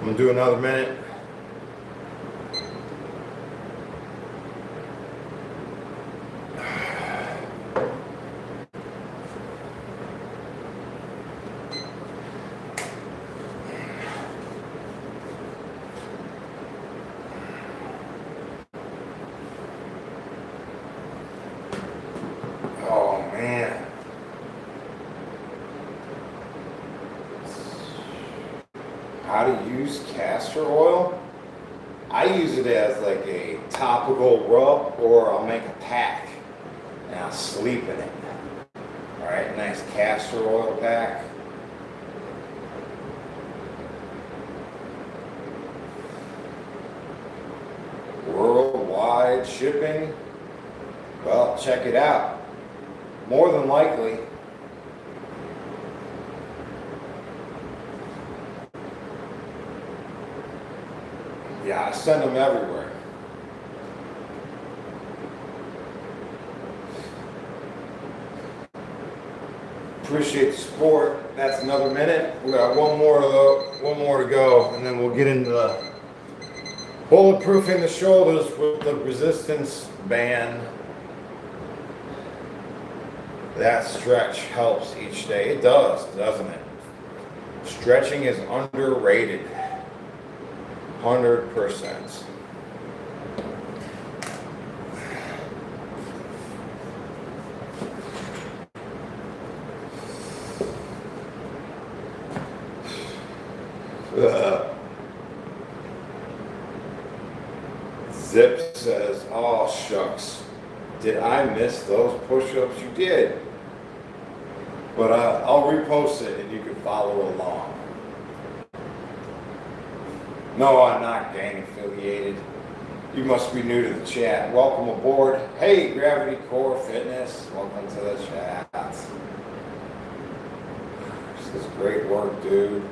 I'm gonna do another minute. Oh man. How to use castor oil? I use it as like a topical rub, or I'll make a pack and I'll sleep in it. Alright, nice castor oil pack. worldwide shipping? Well, check it out. More than likely, yeah, I send them everywhere. Appreciate the support. That's another minute. We got one more to go, and then we'll get into the bulletproofing the shoulders with the resistance band. That stretch helps each day. It does, doesn't it? Stretching is underrated. 100%. Zip says, oh shucks, did I miss those push-ups? You did. But I'll repost it and you can follow along. No, I'm not gang affiliated. You must be new to the chat. Welcome aboard. Hey, Gravity Core Fitness. Welcome to the chat. This is great work, dude.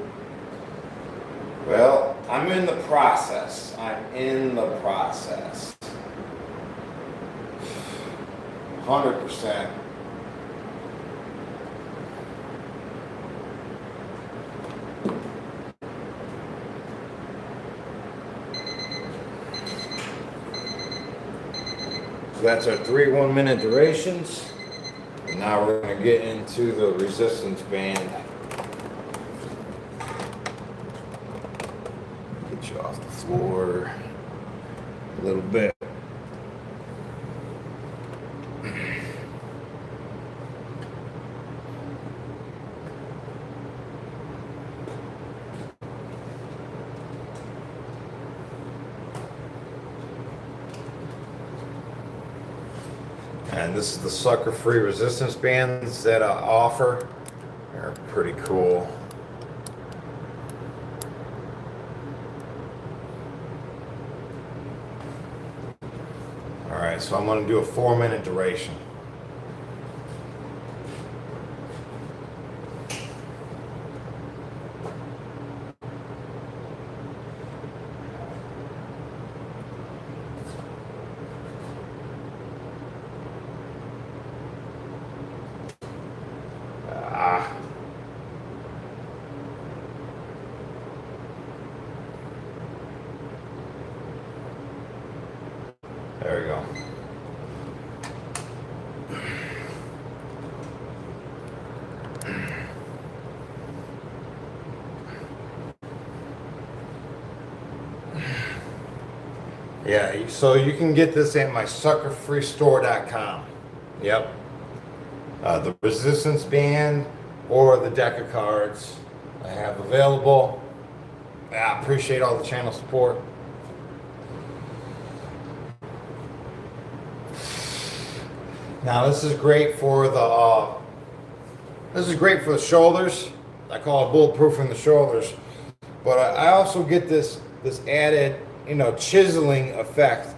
Well, I'm in the process. I'm in the process. 100%. So that's our 3 1-minute durations. And now we're going to get into the resistance band. Get you off the floor a little bit. And this is the sucker-free resistance bands that I offer. They're pretty cool. All right, so I'm going to do a 4-minute duration. There we go. Yeah, so you can get this at my suckerfreestore.com. Yep. The resistance band or the deck of cards I have available. I appreciate all the channel support. Now this is great for the shoulders. I call it bulletproofing the shoulders. But I also get this added, chiseling effect,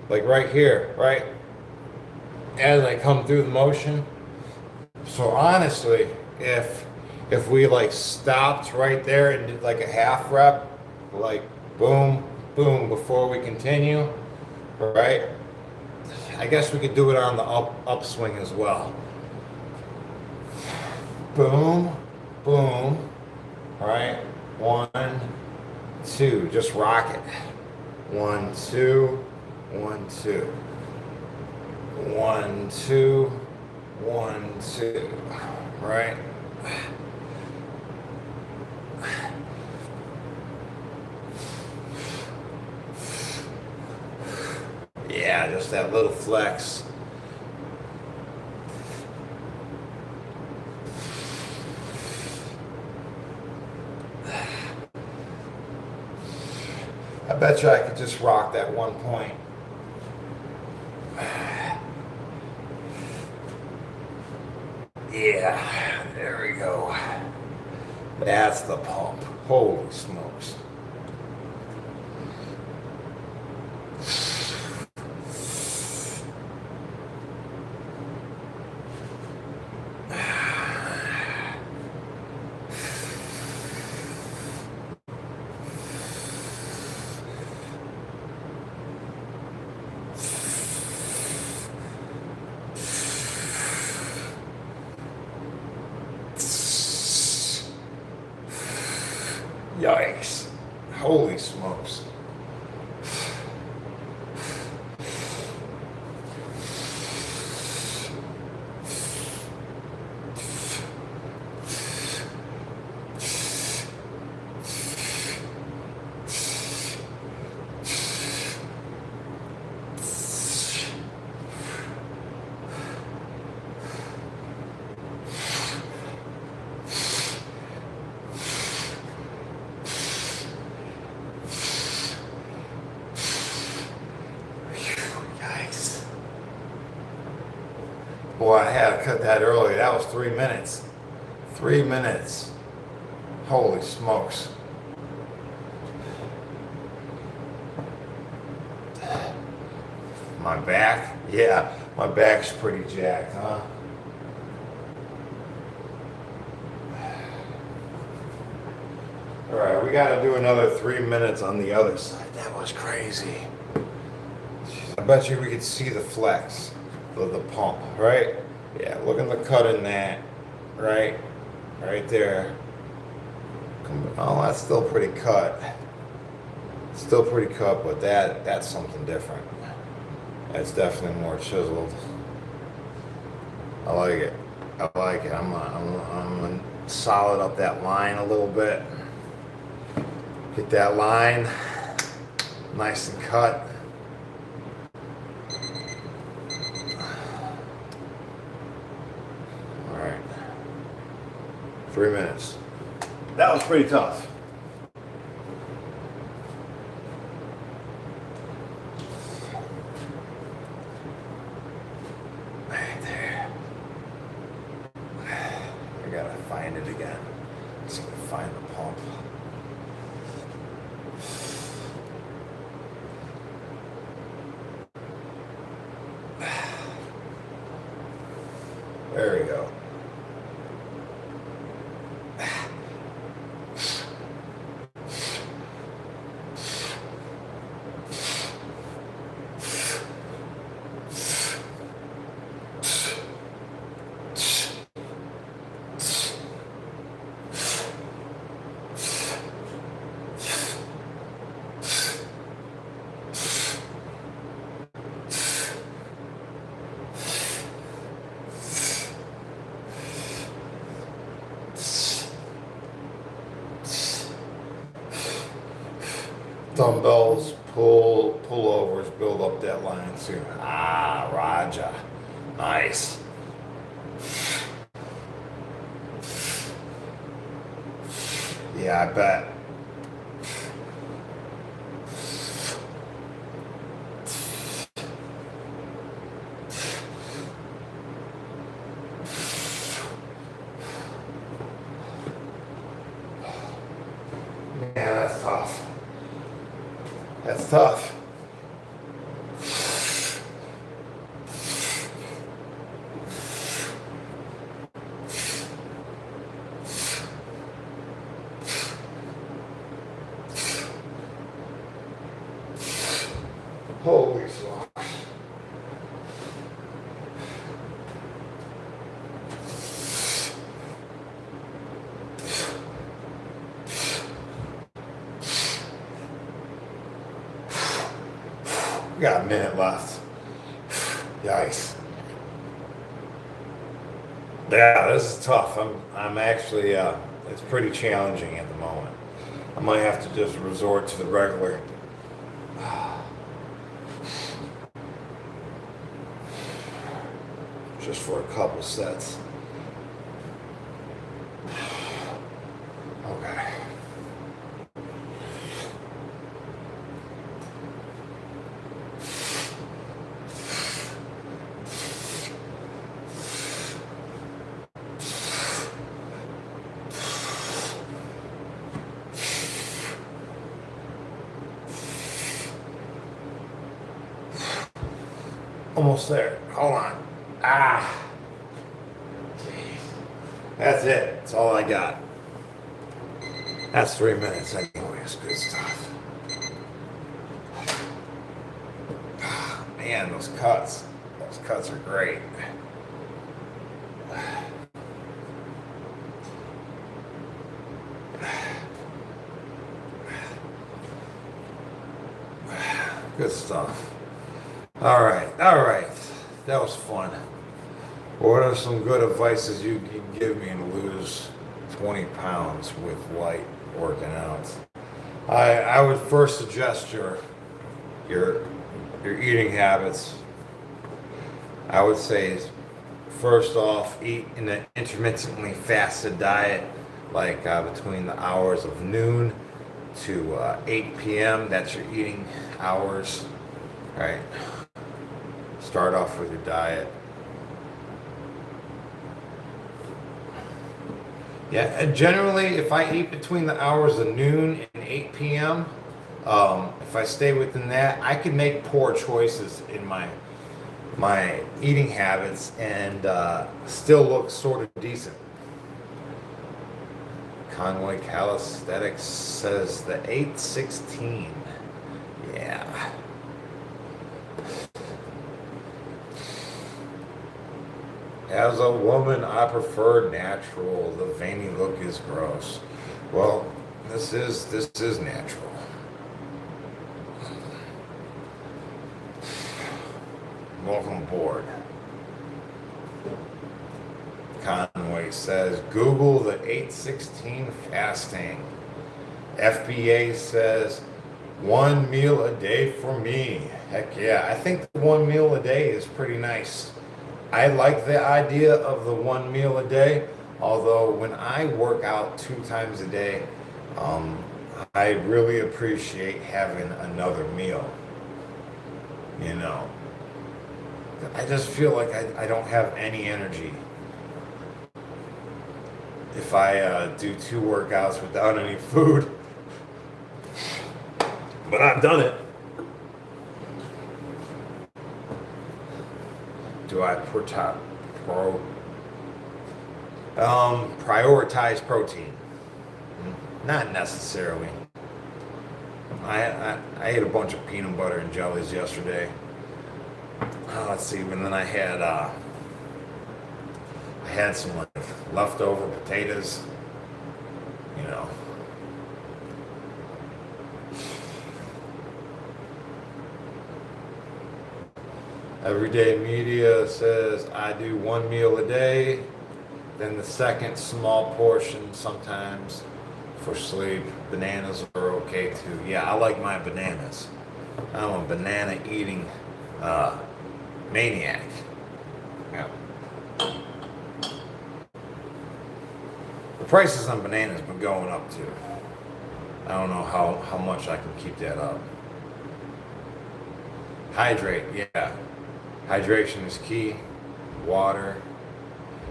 like right here, right? As I come through the motion. So honestly, if we like stopped right there and did like a half rep, like boom, boom, before we continue, right? I guess we could do it on the upswing as well. Boom, boom. All right, 1, 2, just rock it. 1, 2, 1, 2. 1, 2, 1, 2. Right? Yeah, just that little flex. I bet you I could just rock that 1 point. Yeah, there we go. That's the pump. Holy smokes. Yikes. Holy smokes. Boy, I had to cut that early. That was 3 minutes. 3 minutes. Holy smokes. My back? Yeah, my back's pretty jacked, huh? All right, we got to do another 3 minutes on the other side. That was crazy. I bet you we could see the flex of the pump, right? Yeah, look at the cut in that, right? Right there. Oh, that's still pretty cut. Still pretty cut, but that's something different. That's definitely more chiseled. I like it. I like it. I'm gonna solid up that line a little bit. Get that line nice and cut. All right. 3 minutes. That was pretty tough. Right there. I gotta find it again. Just gotta find the pump. There we go. Dumbbells, pullovers, build up that line too. Ah, Raja. Nice. Yeah, I bet. Yeah, that's tough. That's tough. Holy smokes. We got a minute left. Yikes. Yeah, this is tough. I'm actually, it's pretty challenging at the moment. I might have to just resort to the regular. Just for a couple sets. Okay. Almost there. Hold on. Ah. That's it. That's all I got. That's 3 minutes anyways. Good stuff. Man, those cuts. Those cuts are great. Good stuff. All right, all right. That was fun. What are some good advices you can give me to lose 20 pounds with light working out? I would first suggest your your eating habits. I would say first off, eat in an intermittently fasted diet, like between the hours of noon to 8 p.m. That's your eating hours. All right. Start off with your diet. Yeah, and generally, if I eat between the hours of noon and 8 p.m., if I stay within that, I can make poor choices in my eating habits and still look sort of decent. Conway Calisthenics says the 816. Yeah. As a woman, I prefer natural. The veiny look is gross. Well, this is natural. Welcome aboard. Conway says, Google the 816 fasting. FBA says, 1 meal a day for me. Heck yeah, I think the 1 meal a day is pretty nice. I like the idea of the 1 meal a day, although when I work out 2 times a day, I really appreciate having another meal. You know, I just feel like I don't have any energy if I do 2 workouts without any food. But I've done it. Do I prioritize protein? Not necessarily. I ate a bunch of peanut butter and jellies yesterday. Let's see, and then I had some like leftover potatoes, you know. Everyday Media says I do 1 meal a day, then the second small portion sometimes for sleep. Bananas are okay too. Yeah, I like my bananas. I'm a banana eating maniac. Yeah. The prices on bananas been going up too. I don't know how much I can keep that up. Hydrate, yeah. Hydration is key. Water.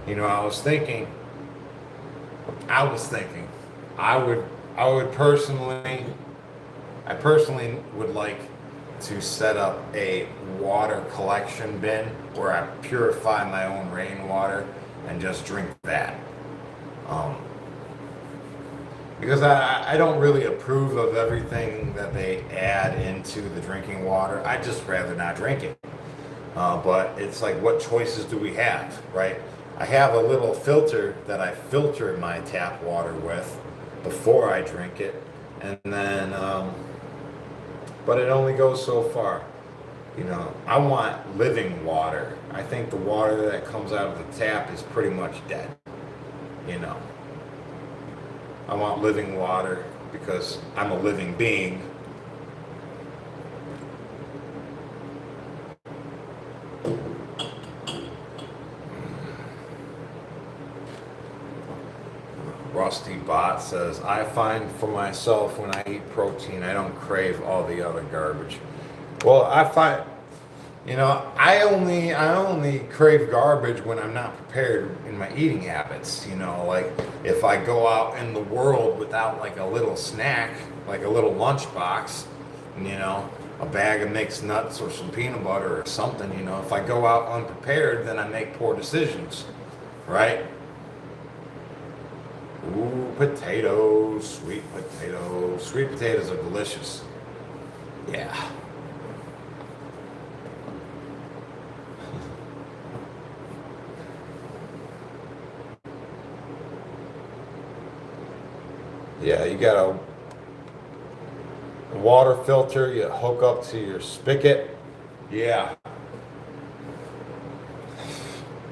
You know, I personally would like to set up a water collection bin where I purify my own rainwater and just drink that. Because I don't really approve of everything that they add into the drinking water. I'd just rather not drink it. But it's like, what choices do we have, right? I have a little filter that I filter my tap water with before I drink it. And then, but it only goes so far. You know, I want living water. I think the water that comes out of the tap is pretty much dead. You know, I want living water because I'm a living being. Rusty Bot says, I find for myself when I eat protein, I don't crave all the other garbage. Well, I find, you know, I only crave garbage when I'm not prepared in my eating habits. You know, like if I go out in the world without like a little snack, like a little lunchbox, you know, a bag of mixed nuts or some peanut butter or something, you know, if I go out unprepared, then I make poor decisions, right? Ooh, potatoes, sweet potatoes. Sweet potatoes are delicious. Yeah. Yeah, you gotta water filter you hook up to your spigot. Yeah.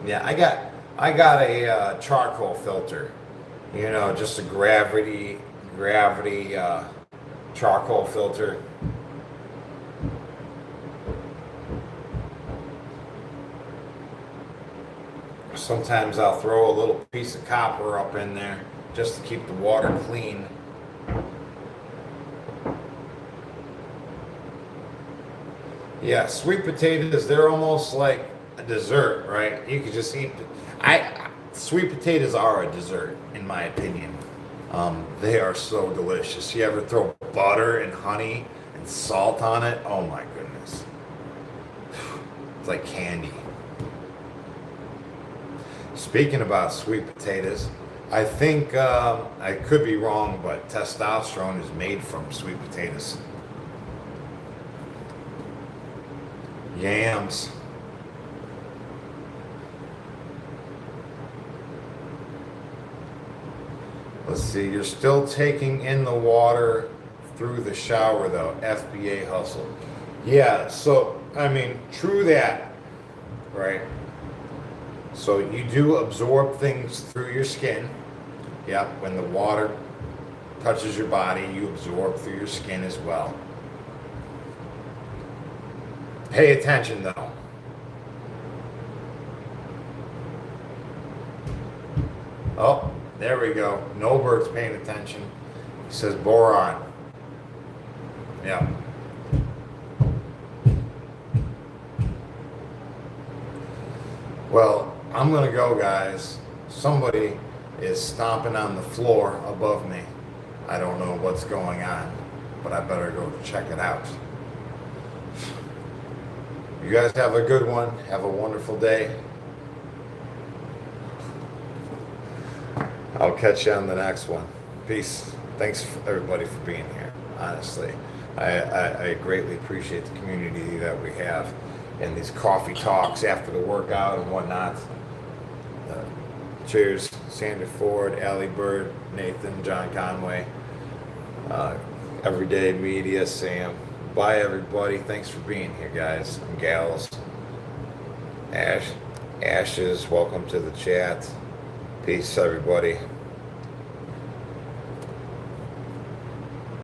Yeah, I got a charcoal filter. You know, just a gravity charcoal filter. Sometimes I'll throw a little piece of copper up in there just to keep the water clean. Yeah, sweet potatoes, they're almost like a dessert, right? You could just eat. Sweet potatoes are a dessert, in my opinion. They are so delicious. You ever throw butter and honey and salt on it? Oh my goodness. It's like candy. Speaking about sweet potatoes, I think I could be wrong, but testosterone is made from sweet potatoes. Yams. Let's see, you're still taking in the water through the shower though. FBA hustle. Yeah, so, I mean, true that, right? So you do absorb things through your skin. Yep, when the water touches your body, you absorb through your skin as well. Pay attention though. Oh, there we go. Nobert's paying attention. He says boron. Yeah. Well, I'm gonna go, guys. Somebody is stomping on the floor above me. I don't know what's going on, but I better go check it out. You guys have a good one. Have a wonderful day. I'll catch you on the next one. Peace. Thanks everybody for being here. Honestly, I greatly appreciate the community that we have and these coffee talks after the workout and whatnot. Cheers, Sandra Ford, Allie Bird, Nathan, John Conway, Everyday Media, Sam. Bye everybody. Thanks for being here, guys and gals. Ashes, welcome to the chat. Peace, everybody.